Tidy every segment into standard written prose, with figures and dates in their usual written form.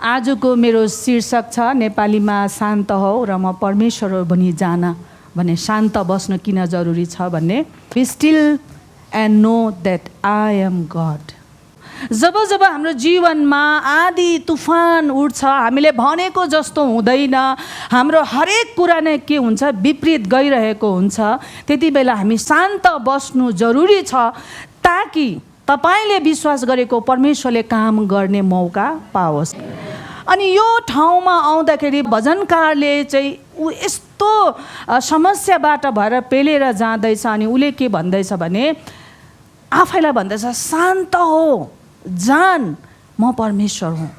आजको मेरो शीर्षक छ नेपालीमा शान्त हौ र म परमेश्वर हो भनी जान भने शान्त बस्न किन जरुरी छ भन्ने be still and know that I am God. जब जब हाम्रो जीवनमा आँधी तुफान उठ्छ, हामीले भनेको जस्तो हुँदैन, हाम्रो हरेक कुरा नै के हुन्छ विपरीत गइरहेको हुन्छ, त्यति बेला हामी शान्त बस्नु जरुरी छ ताकि तपाईले विश्वास गरेको परमेश्वरले काम गर्ने मौका पाओस्। अनि यो ठाउँमा आउँदाखेरि भजनकारले चाहिँ ऊ यस्तो समस्याबाट भएर पेलेर जाँदैछ अनि उसले के भन्दैछ भने आफैलाई भन्दैछ शान्त हो जान, म परमेश्वर हुँ।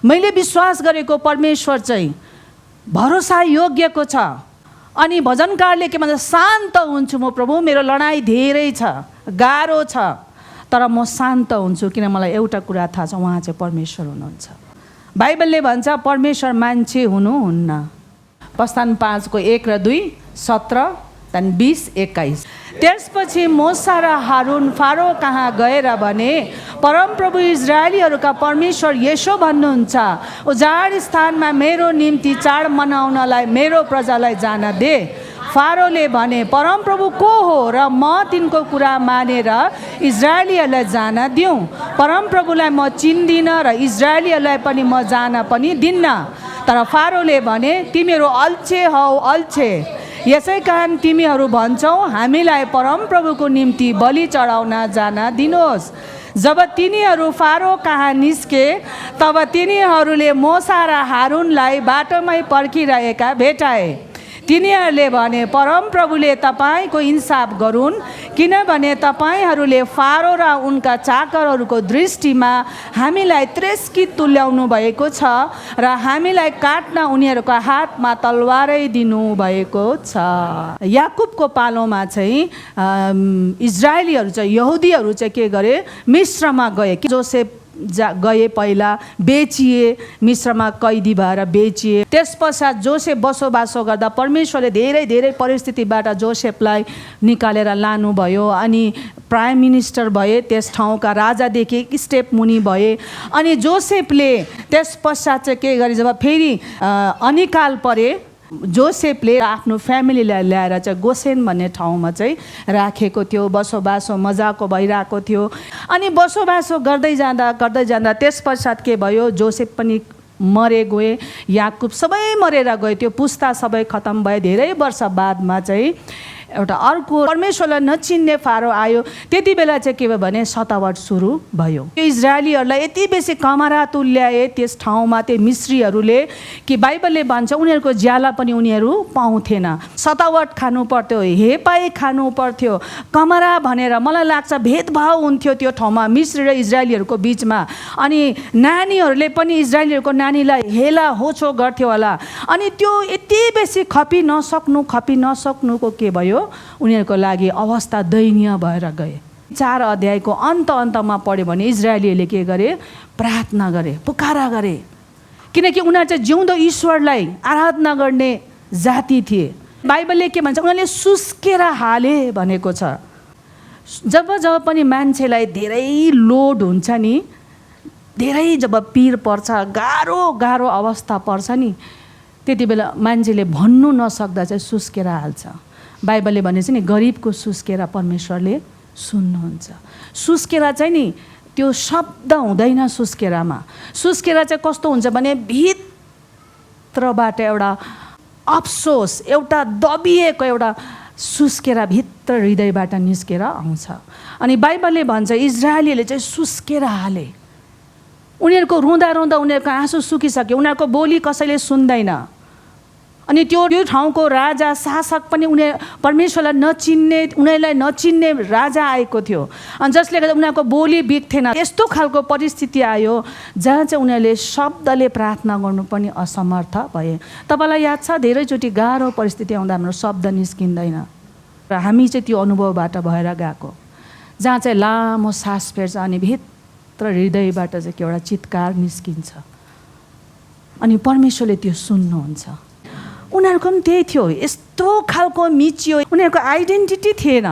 मैले विश्वास गरेको परमेश्वर चाहिँ भरोसा योग्यको छ। अनि भजनकारले के भन्छ, शान्त हुन्छु म प्रभु, मेरो लडाइँ धेरै छ, गाह्रो छ, तर म शान्त हुन्छु किन मलाई एउटा कुरा थाहा छ, उहाँ चाहिँ परमेश्वर हुनुहुन्छ। बाइबलले भन्छ परमेश्वर मान्छे हुनुहुन्न। प्रस्थान 5 को 1 र 2, 17, 20, 21। त्यसपछि मोसा र हारून फारो कहाँ गएर भने परमप्रभु इजरायलीहरूका परमेश्वर यसो भन्नुहुन्छ, उजाड स्थानमा मेरो निम्ति चाड मनाउनलाई मेरो प्रजालाई जान दे। फारोले भने परमप्रभु को हो र म तिनको कुरा मानेर इजरायलीहरूलाई जान दिउँ। परमप्रभुलाई म चिन्दिनँ र इजरायलीहरूलाई पनि म जान पनि दिन्न। तर फारोले भने तिमीहरू अल्छे हौ अल्छे, यसै कारण तिमीहरू भन्छौ हामीलाई परमप्रभुको निम्ति बलि चढाउन जान दिनुहोस्। जब तिनीहरू फारो कहाँ निस्के तब तिनीहरूले मोसा र हारूनलाई बाटोमै पर्खिरहेका भेटाए। तिनीहरूले भने परमप्रभुले तपाईँको इन्साफ गरून्, किनभने तपाईँहरूले फारो र उनका चाकरहरूको दृष्टिमा हामीलाई त्रेस्कित तुल्याउनु भएको छ र हामीलाई काट्न उनीहरूको हातमा तलवारै दिनु भएको छ। याकुबको पालोमा चाहिँ इजरायलीहरू चाहिँ यहुदीहरू चाहिँ के गरे, मिस्रमा गए। जोसेफ गए, पहिला बेचिए, मिस्रमा कैदी भएर बेचिए। त्यस पश्चात जोसेफ बसोबासो गर्दा परमेश्वरले धेरै धेरै परिस्थितिबाट जोसेफलाई निकालेर लानुभयो अनि प्राइम मिनिस्टर भए, त्यस ठाउँका राजादेखि एक स्टेप मुनि भए। अनि जोसेफले त्यस पश्चात चाहिँ के गरे, जब फेरि अनिकाल परे जोसेफले आफ्नो फ्यामिलीलाई ल्याएर चाहिँ गोसेन भन्ने ठाउँमा चाहिँ राखेको थियो। बसोबासो मजाको भइरहेको थियो। अनि बसोबासो गर्दै जाँदा त्यस पश्चात के भयो, जोसेफ पनि मरे गए, याकुब सबै मरेर गए, त्यो पुस्ता सबै खतम भए। धेरै वर्ष बादमा चाहिँ एउटा अर्को परमेश्वरलाई नचिन्ने फारो आयो। त्यति बेला चाहिँ के भयो भने सतावट सुरु भयो। इजरायलीहरूलाई यति बेसी कमरा तुल्याए त्यस ठाउँमा त्यो मिस्रीहरूले कि बाइबलले भन्छ उनीहरूको ज्याला पनि उनीहरू पाउँथेन। सतावट खानु पर्थ्यो, हेपाई खानु पर्थ्यो, कमरा भनेर मलाई लाग्छ भेदभाव हुन्थ्यो त्यो ठाउँमा मिस्री र इजरायलीहरूको बिचमा। अनि नानीहरूले पनि इजरायलीहरूको नानीलाई हेला होचो गर्थ्यो होला। अनि त्यो यति बेसी खपी नसक्नुको के भयो, उनीहरूको लागि अवस्था दयनीय भएर गए। 4 अध्यायको अन्तमा पढ्यो भने इजरायलीहरूले के गरे, प्रार्थना गरे, पुकारा गरे, किनकि उनीहरू चाहिँ जिउँदो ईश्वरलाई आराधना गर्ने जाति थिए। बाइबलले के भन्छ, उनीहरूले सुस्केर हाले भनेको छ। जब पनि मान्छेलाई धेरै लोड हुन्छ नि, धेरै जब पीर पर्छ, गाह्रो अवस्था पर्छ नि, त्यति बेला मान्छेले भन्नु नसक्दा चाहिँ सुस्केर हाल्छ। बाइबलले भनेछ नि गरिबको सुस्केरा परमेश्वरले सुन्नुहुन्छ। सुस्केरा चाहिँ नि त्यो शब्द हुँदैन। सुस्केरा चाहिँ कस्तो हुन्छ भने भित्रबाट एउटा अफसोस, एउटा दबिएको एउटा सुस्केरा भित्र हृदयबाट निस्केर आउँछ। अनि बाइबलले भन्छ इजरायलीले चाहिँ सुस्केर हाले। उनीहरूको रुँदा उनीहरूको आँसु सुकिसक्यो, उनीहरूको बोली कसैले सुन्दैन। अनि त्यो ठाउँको राजा शासक पनि परमेश्वरलाई उनीहरूलाई नचिन्ने राजा आएको थियो। अनि जसले गर्दा उनीहरूको बोली बिग्थेन। यस्तो खालको परिस्थिति आयो जहाँ चाहिँ उनीहरूले शब्दले प्रार्थना गर्नु पनि असमर्थ भए। तपाईँलाई याद छ धेरैचोटि गाह्रो परिस्थिति आउँदा हाम्रो शब्द निस्किँदैन र हामी चाहिँ त्यो अनुभवबाट भएर गएको, जहाँ चाहिँ लामो सास फेर्छ अनि भित्र हृदयबाट चाहिँ एउटा चित्कार निस्किन्छ अनि परमेश्वरले त्यो सुन्नुहुन्छ। उनीहरूको पनि त्यही थियो, यस्तो खालको मिचियो, उनीहरूको आइडेन्टिटी थिएन।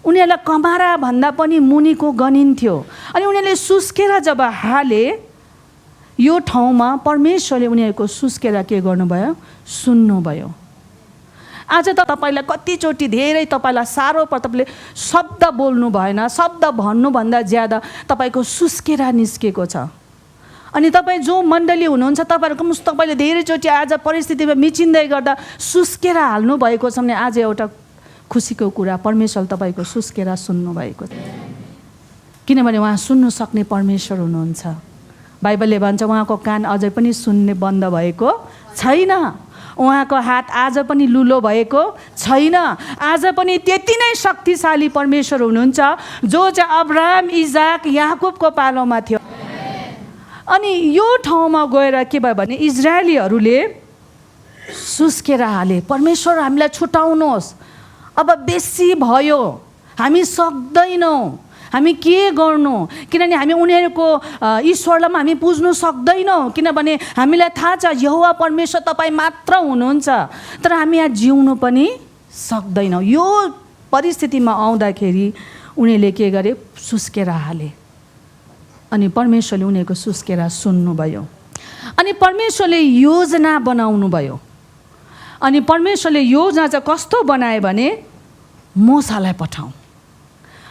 उनीहरूलाई कमारा भन्दा पनि मुनिको गनिन्थ्यो। अनि उनीहरूले सुस्केर जब हाले यो ठाउँमा परमेश्वरले उनीहरूको सुस्केरा के गर्नुभयो? सुन्नुभयो। आज त तपाईँलाई कतिचोटि धेरै तपाईँलाई साह्रो पर्छ, तपाईँले शब्द बोल्नु भएन, शब्द भन्नुभन्दा ज्यादा तपाईँको सुस्केरा निस्केको छ। अनि तपाईँ जो मण्डली हुनुहुन्छ तपाईँले धेरैचोटि आज परिस्थितिमा मिचिँदै गर्दा सुस्केरा हाल्नु भएको छ भने आज एउटा खुसीको कुरा, परमेश्वर तपाईँको सुस्केरा सुन्नुभएको छ। किनभने उहाँ सुन्नु सक्ने परमेश्वर हुनुहुन्छ। बाइबलले भन्छ उहाँको कान अझै पनि सुन्ने बन्द भएको छैन, उहाँको हात आज पनि लुलो भएको छैन। आज पनि त्यति नै शक्तिशाली परमेश्वर हुनुहुन्छ जो चाहिँ अब्राहम, इजाक, याकुबको पालोमा थियो। अनि यो ठाउँमा गएर के भयो भने इजरायलीहरूले सुस्केरा हाले, परमेश्वर हामीलाई छुटाउनुहोस्, अब बेसी भयो, हामी सक्दैनौँ, हामी के गर्नु? किनभने हामी उनीहरूको ईश्वरलाई हामी पुज्नु सक्दैनौँ, किनभने हामीलाई थाहा छ यहोवा परमेश्वर तपाईँ मात्र हुनुहुन्छ, तर हामी यहाँ जिउनु पनि सक्दैनौँ। यो परिस्थितिमा आउँदाखेरि उनीहरूले के गरे? सुस्केरा हाले। अनि परमेश्वरले उनीहरूको सुस्केरा सुन्नुभयो। अनि परमेश्वरले योजना बनाउनु भयो। अनि परमेश्वरले योजना चाहिँ कस्तो बनाए भने मोसालाई पठाउँ।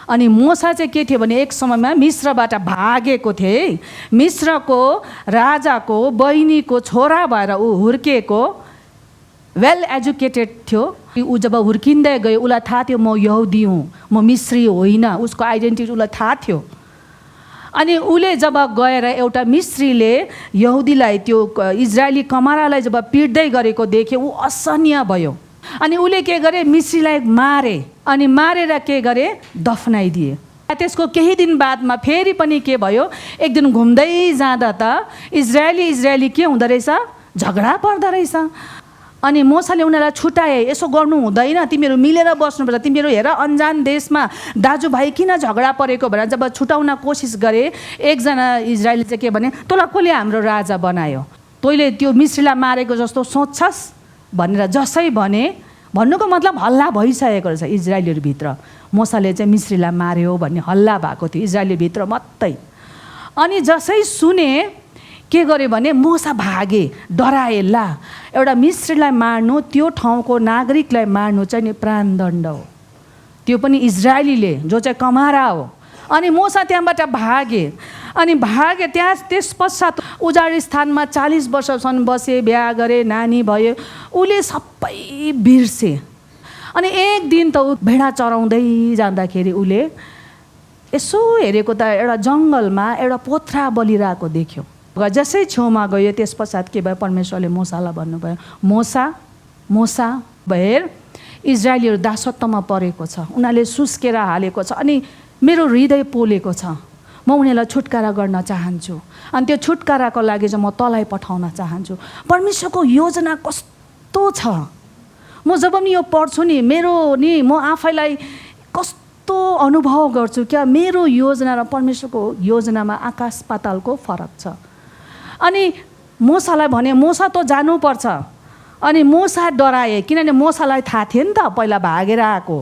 अनि मोसा चाहिँ के थियो भने एक समयमा मिस्रबाट भागेको थिए, मिस्रको राजाको बहिनीको छोरा भएर ऊ हुर्किएको, वेल एजुकेटेड थियो। ऊ जब हुर्किँदै गयो उसलाई थाहा थियो म यहुदी हुँ, म मिस्री होइन, उसको आइडेन्टिटी उसलाई थाहा थियो। अनि उसले जब गएर एउटा मिस्रीले यहुदीलाई, त्यो इजरायली कमारालाई जब पिट्दै गरेको देखे ऊ असहनीय भयो। अनि उसले के गरे? मिस्रीलाई मारे। अनि मारेर के गरे? दफनाइदिए। त्यसको केही दिन बादमा फेरि पनि के भयो? एक दिन घुम्दै जाँदा त इजरायली के हुँदो रहेछ? झगडा पर्दो रहेछ। अनि मोसाले उनीहरूलाई छुटाए, यसो गर्नु हुँदैन, तिमीहरू मिलेर बस्नुपर्छ, तिमीहरू हेर अन्जान देशमा दाजुभाइ किन झगडा परेको भनेर जब छुटाउन कोसिस गरे, एकजना इजरायली चाहिँ के भने तँलाई कसले हाम्रो राजा बनायो, तैँले त्यो मिस्रीलाई मारेको जस्तो सोच्छस् भनेर जसै भने, भन्नुको मतलब हल्ला भइसकेको रहेछ इजरायलीहरूभित्र। मोसाले चाहिँ मिस्रीलाई मार्यो भन्ने हल्ला भएको थियो इजरायलीभित्र मात्रै। अनि जसै सुने के गर्यो भने मोसा भागे, डराए। ला एउटा मिस्रीलाई मार्नु, त्यो ठाउँको नागरिकलाई मार्नु चाहिँ नि प्राणदण्ड हो, त्यो पनि इजरायलीले जो चाहिँ कमारा हो। अनि मोसा त्यहाँबाट भागे। अनि भागे त्यस पश्चात उजाड स्थानमा 40 वर्षसम्म बसे, बिहा गरे, नानी भयो, उसले सबै बिर्से। अनि एक दिन त ऊ भेडा चराउँदै जाँदाखेरि उसले यसो हेरेको त एउटा जङ्गलमा एउटा पोथ्रा बलिरहेको देख्यो। जसै छेउमा गयो त्यस पश्चात के भयो? परमेश्वरले मोसालाई भन्नुभयो, मोसा मोसा भएर इजरायलीहरू दासत्वमा परेको छ, उनीहरूले सुस्केरा हालेको छ, अनि मेरो हृदय पोलेको छ, म उनीहरूलाई छुटकारा गर्न चाहन्छु। अनि त्यो छुटकाराको लागि चाहिँ म तँलाई पठाउन चाहन्छु। परमेश्वरको योजना कस्तो छ! म जब पनि यो पढ्छु नि म आफैलाई कस्तो अनुभव गर्छु क्या, मेरो योजना र परमेश्वरको योजनामा आकाश पातालको फरक छ। अनि मोसालाई भने मोसा त जानुपर्छ। अनि मोसा डराए, किनभने मोसालाई थाहा थियो नि त पहिला भागेर आएको।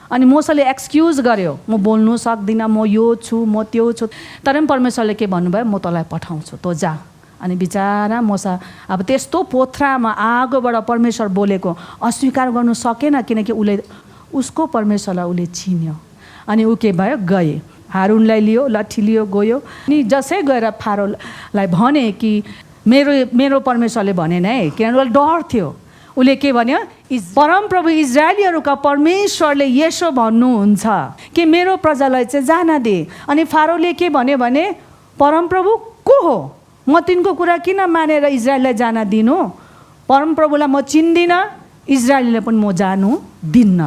अनि मोसाले एक्सक्युज गर्यो, म बोल्नु सक्दिनँ, म यो छु, म त्यो छु। तर पनि परमेश्वरले के भन्नुभयो? म तँलाई पठाउँछु, तँ जा। अनि बिचारा मोसा अब त्यस्तो पोथ्रामा आगोबाट परमेश्वर बोलेको अस्वीकार गर्नु सकेन, किनकि उसको परमेश्वरलाई उसले चिन्यो। अनि ऊ के भयो? गए, हारुनलाई लियो, लट्ठी लियो, गयो। अनि जसै गएर फारोलाई भने कि मेरो परमेश्वरले भनेन है, किनभने उसलाई डर थियो। उसले के भन्यो? परमप्रभु इजरायलीहरूका परमेश्वरले यसो भन्नुहुन्छ कि मेरो प्रजालाई चाहिँ जान दे। अनि फारोले के भन्यो भने परमप्रभु को हो? म तिनको कुरा किन मानेर इजरायललाई जान दिनु? परमप्रभुलाई म चिन्दिनँ, इजरायलीलाई पनि म जानु दिन्न।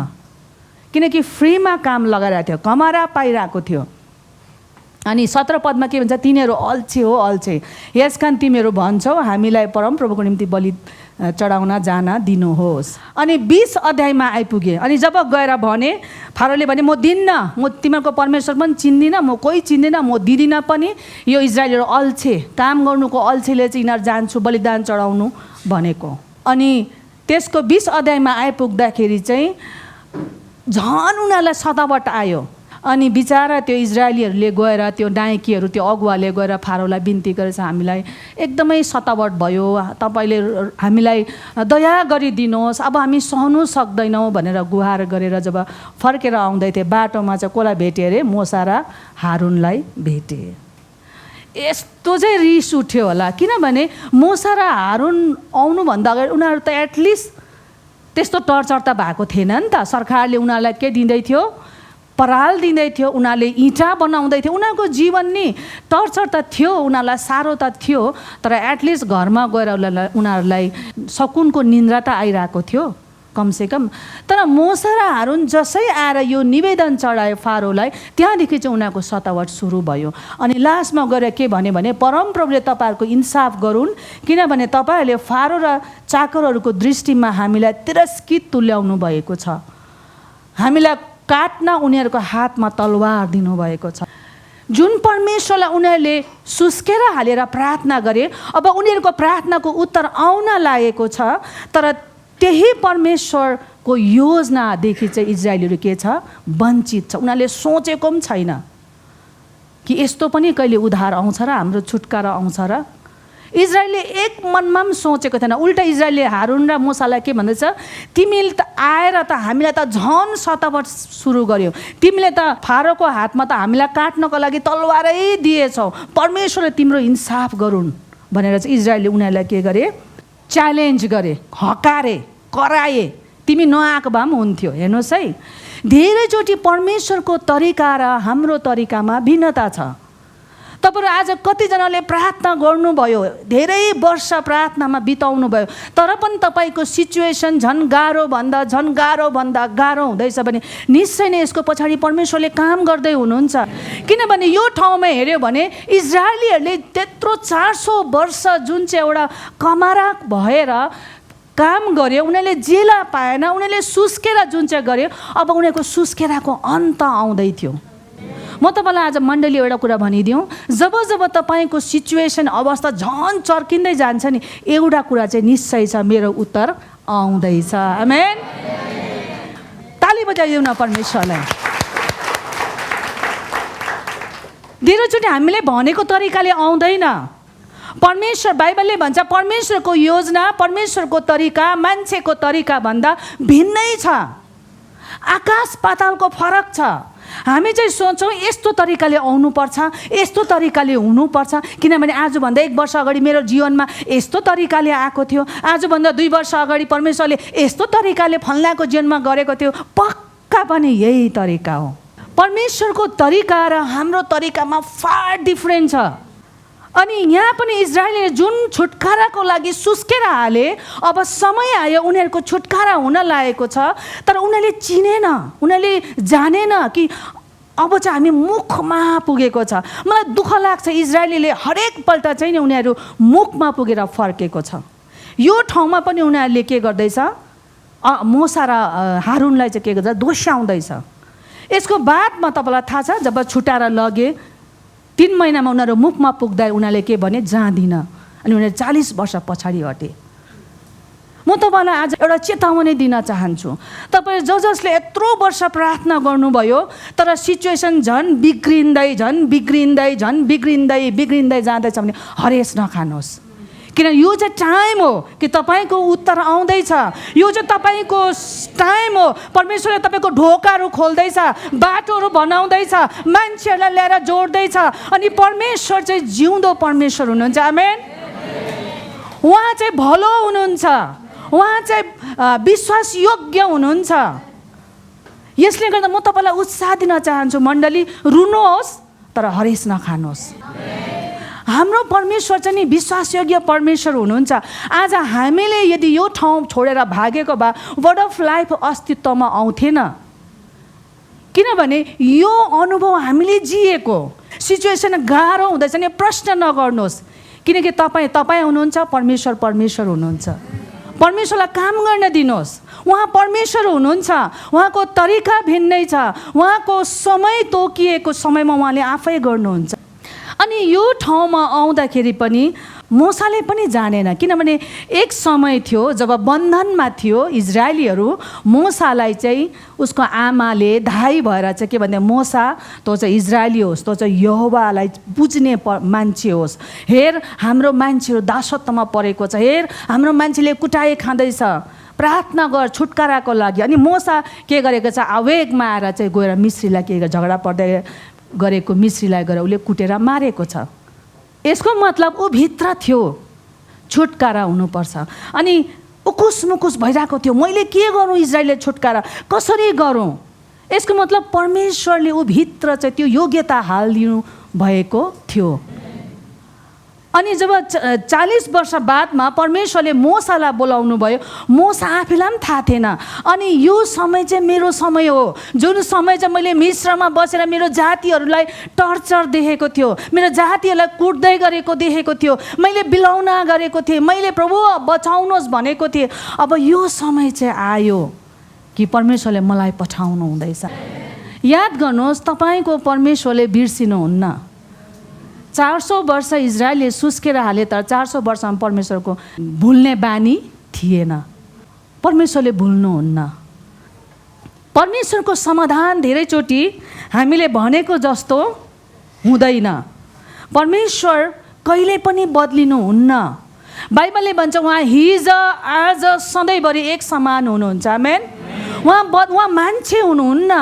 किनकि फ्रीमा काम लगाइरहेको थियो, कमारा पाइरहेको थियो। अनि 17 पदमा के भन्छ? तिनीहरू अल्छे हो, अल्छे, यसकारण तिमीहरू भन्छौ हामीलाई परमप्रभुको निम्ति बलि चढाउन जान दिनुहोस्। अनि 20 अध्यायमा आइपुगे। अनि जब गएर भने फारोले भने म दिन्न, म तिमीहरूको परमेश्वर पनि चिन्दिनँ, म कोही चिन्दिनँ, म दिदिनँ पनि। यो इजरायलीहरू अल्छे, काम गर्नुको अल्छेले चाहिँ यिनीहरू जान्छु बलिदान चढाउनु भनेको। अनि त्यसको 20 अध्यायमा आइपुग्दाखेरि चाहिँ झन् उनीहरूलाई सतावट आयो। अनि बिचारा त्यो इजरायलीहरूले गएर त्यो नायकीहरू त्यो अगुवाले गएर फारोलाई बिन्ती गरेछ, हामीलाई एकदमै सतावट भयो, तपाईँले हामीलाई दया गरिदिनुहोस्, अब हामी सहनु सक्दैनौँ भनेर गुहार गरेर जब फर्केर आउँदै थिए बाटोमा चाहिँ कसलाई भेटे अरे? मोसा र हारुनलाई भेटे। यस्तो चाहिँ रिस उठ्यो होला, किनभने मोसा र हारुन आउनुभन्दा अगाडि उनीहरू त एटलिस्ट त्यस्तो टर्चर त भएको थिएन नि त। सरकारले उनीहरूलाई के दिँदै थियो? पराल दिँदै थियो, उनीहरूले इँटा बनाउँदै थियो, उनीहरूको जीवन नि टर्चर त थियो, उनीहरूलाई साह्रो त थियो, तर एटलिस्ट घरमा गएर उनीहरूलाई सकुनको निन्द्रा त आइरहेको थियो कमसेकम। तर मोसा र हारुन जसै आएर यो निवेदन चढायो फारोलाई, त्यहाँदेखि चाहिँ उनीहरूको सतावट सुरु भयो। अनि लास्टमा गएर के भन्यो भने परमप्रभुले तपाईँहरूको इन्साफ गरून्, किनभने तपाईँहरूले फारो र चाकरहरूको दृष्टिमा हामीलाई तिरस्कृत तुल्याउनु भएको छ, हामीलाई काट्न उनीहरूको हातमा तलवार दिनुभएको छ। जुन परमेश्वरलाई उनीहरूले सुस्केर हालेर प्रार्थना गरे, अब उनीहरूको प्रार्थनाको उत्तर आउन लागेको छ, तर त्यही परमेश्वरको योजनादेखि चाहिँ इजरायलीहरू के छ? वञ्चित छ। उनीहरूले सोचेको पनि छैन कि यस्तो पनि कहिले उद्धार आउँछ र हाम्रो छुटकारा आउँछ र। इजरायलले एक मनमा पनि सोचेको थिएन। उल्टा इजरायलले हारुन र मोसालाई के भन्दैछ? तिमीले त आएर त हामीलाई त झन् सतावट सुरु गर्यो, तिमीले त फारोको हातमा त हामीलाई काट्नको लागि तलवारै दिएछौ, परमेश्वरले तिम्रो इन्साफ गरून् भनेर चाहिँ इजरायलले उनीहरूलाई के गरे? च्यालेन्ज गरे, हकारे, कराए। तिमी नआएको भए पनि हुन्थ्यो। हेर्नुहोस् है, धेरैचोटि परमेश्वरको तरिका र हाम्रो तरिकामा भिन्नता छ। तपाईँहरू आज कतिजनाले प्रार्थना गर्नुभयो, धेरै वर्ष प्रार्थनामा बिताउनु भयो, तर पनि तपाईँको सिचुएसन झन् गाह्रो भन्दा गाह्रो हुँदैछ भने निश्चय नै यसको पछाडि परमेश्वरले काम गर्दै हुनुहुन्छ। किनभने यो ठाउँमा हेऱ्यो भने इजरायलीहरूले त्यत्रो 400 वर्ष जुन चाहिँ एउटा कमारा भएर काम गर्यो, उनीहरूले जेला पाएन, उनीहरूले सुस्केरा जुन चाहिँ गर्यो, अब उनीहरूको सुस्केराको अन्त आउँदै थियो। म तपाईँलाई आज मण्डली एउटा कुरा भनिदिउँ, जब जब तपाईँको सिचुएसन अवस्था झन् चर्किँदै जान्छ नि, एउटा कुरा चाहिँ निश्चय छ, मेरो उत्तर आउँदैछ। आमेन। ताली बजाइदिउँ न परमेश्वरलाई। धेरैचोटि हामीले भनेको तरिकाले आउँदैन। परमेश्वर, बाइबलले भन्छ परमेश्वरको योजना, परमेश्वरको तरिका मान्छेको तरिका भन्दा भिन्नै छ। आकाश पातालको फरक छ। हामी चाहिँ सोच्छौँ यस्तो तरिकाले आउनुपर्छ, यस्तो तरिकाले हुनुपर्छ, किनभने आजभन्दा 1 वर्ष अगाडि मेरो जीवनमा यस्तो तरिकाले आएको थियो, आजभन्दा 2 वर्ष अगाडि परमेश्वरले यस्तो तरिकाले फल्नाको जीवनमा गरेको थियो। पक्का पनि यही तरिका हो। परमेश्वरको तरिका र हाम्रो तरिकामा फार डिफ्रेन्ट छ। अनि यहाँ पनि इजरायलले जुन छुटकाराको लागि सुस्केर हाले, अब समय आयो, उनीहरूको छुटकारा हुन लागेको छ, तर उनीहरूले चिनेन, उनीहरूले जानेन कि अब चाहिँ हामी मुखमा पुगेको छ। मलाई दुःख लाग्छ, इजरायलीले हरेकपल्ट चाहिँ नि उनीहरू मुखमा पुगेर फर्केको छ। यो ठाउँमा पनि उनीहरूले के गर्दैछ? मोसा र हारुनलाई चाहिँ के गर्छ? दोस्याउँदैछ। यसको बादमा तपाईँलाई थाहा छ, जब छुटाएर लगे 3 महिनामा उनीहरू मुखमा पुग्दा उनीहरूले के भने? जाँदिन। अनि उनीहरू 40 वर्ष पछाडि हटे। म तपाईँलाई आज एउटा चेतावनी दिन चाहन्छु। तपाईँ जसले यत्रो वर्ष प्रार्थना गर्नुभयो, तर सिचुएसन झन् बिग्रिँदै जाँदैछ भने हरेस नखानुहोस्, किन यो चाहिँ टाइम हो कि तपाईँको उत्तर आउँदैछ। यो चाहिँ तपाईँको टाइम हो। परमेश्वरले तपाईँको ढोकाहरू खोल्दैछ, बाटोहरू बनाउँदैछ, मान्छेहरूलाई ल्याएर जोड्दैछ। अनि परमेश्वर चाहिँ जिउँदो परमेश्वर हुनुहुन्छ। आमेन। उहाँ चाहिँ भलो हुनुहुन्छ, उहाँ चाहिँ विश्वासयोग्य हुनुहुन्छ। यसले गर्दा म तपाईँलाई उत्साह दिन चाहन्छु, मण्डली रुनुहोस् तर हरेस नखानुहोस्। हाम्रो परमेश्वर चाहिँ नि विश्वासयोग्य परमेश्वर हुनुहुन्छ। आज हामीले यदि यो ठाउँ छोडेर भागेको भए वर्ड अफ लाइफ अस्तित्वमा आउँथेन, किनभने यो अनुभव हामीले जिएको। सिचुएसन गाह्रो हुँदैछ भने प्रश्न नगर्नुहोस्, किनकि तपाईँ हुनुहुन्छ, परमेश्वर हुनुहुन्छ। परमेश्वरलाई काम गर्न दिनुहोस्। उहाँ परमेश्वर हुनुहुन्छ, उहाँको तरिका भिन्नै छ, उहाँको समय तोकिएको समयमा उहाँले आफै गर्नुहुन्छ। अनि यो ठाउँमा आउँदाखेरि पनि मोसाले पनि जानेन, किनभने एक समय थियो जब बन्धनमा थियो इजरायलीहरू। मोसालाई चाहिँ उसको आमाले धाई भएर चाहिँ के भन्दा, मोसा तँ चाहिँ इजरायली होस्, तँ चाहिँ यहोवालाई बुझ्ने मान्छे होस्। हेर हाम्रो मान्छेहरू दासत्वमा परेको छ, हेर हाम्रो मान्छेले कुटाए खाँदैछ, प्रार्थना गर छुटकाराको लागि। अनि मोसा के गरेको छ, आवेगमा आएर चाहिँ गएर मिश्रीलाई के झगडा पर्दै गरेको मिश्रीलाई गएर उसले कुटेर मारेको छ। यसको मतलब ऊ भित्र थियो, छुटकारा हुनुपर्छ। अनि उकुस मुकुस भइरहेको थियो, मैले के गरौँ इजरायलले छुटकारा कसरी गरौँ। यसको मतलब परमेश्वरले ऊ भित्र चाहिँ त्यो योग्यता हालिदिनु भएको थियो। अनि जब 40 वर्ष बादमा परमेश्वरले मोसालाई बोलाउनु भयो, मोसा आफैलाई पनि थाहा थिएन। अनि यो समय चाहिँ मेरो समय हो, जुन समय चाहिँ मैले मिश्रमा बसेर मेरो जातिहरूलाई टर्चर देखेको थियो, मेरो जातिहरूलाई कुट्दै गरेको देखेको थियो, मैले बिलाउना गरेको थिएँ, मैले प्रभु बचाउनुहोस् भनेको थिएँ। अब यो समय चाहिँ आयो कि परमेश्वरले मलाई पठाउनु हुँदैछ। याद गर्नुहोस्, तपाईँको परमेश्वरले बिर्सिनुहुन्न। 400 वर्ष इजरायलले सुस्केर हाले, तर 400 वर्षमा परमेश्वरको भुल्ने बानी थिएन। परमेश्वरले भुल्नुहुन्न। परमेश्वरको समाधान धेरैचोटि हामीले भनेको जस्तो हुँदैन। परमेश्वर कहिले पनि बदलिनुहुन्न। बाइबलले भन्छ उहाँ हिज आज सधैँभरि एक समान हुनुहुन्छ। आमेन। उहाँ मान्छे हुनुहुन्न।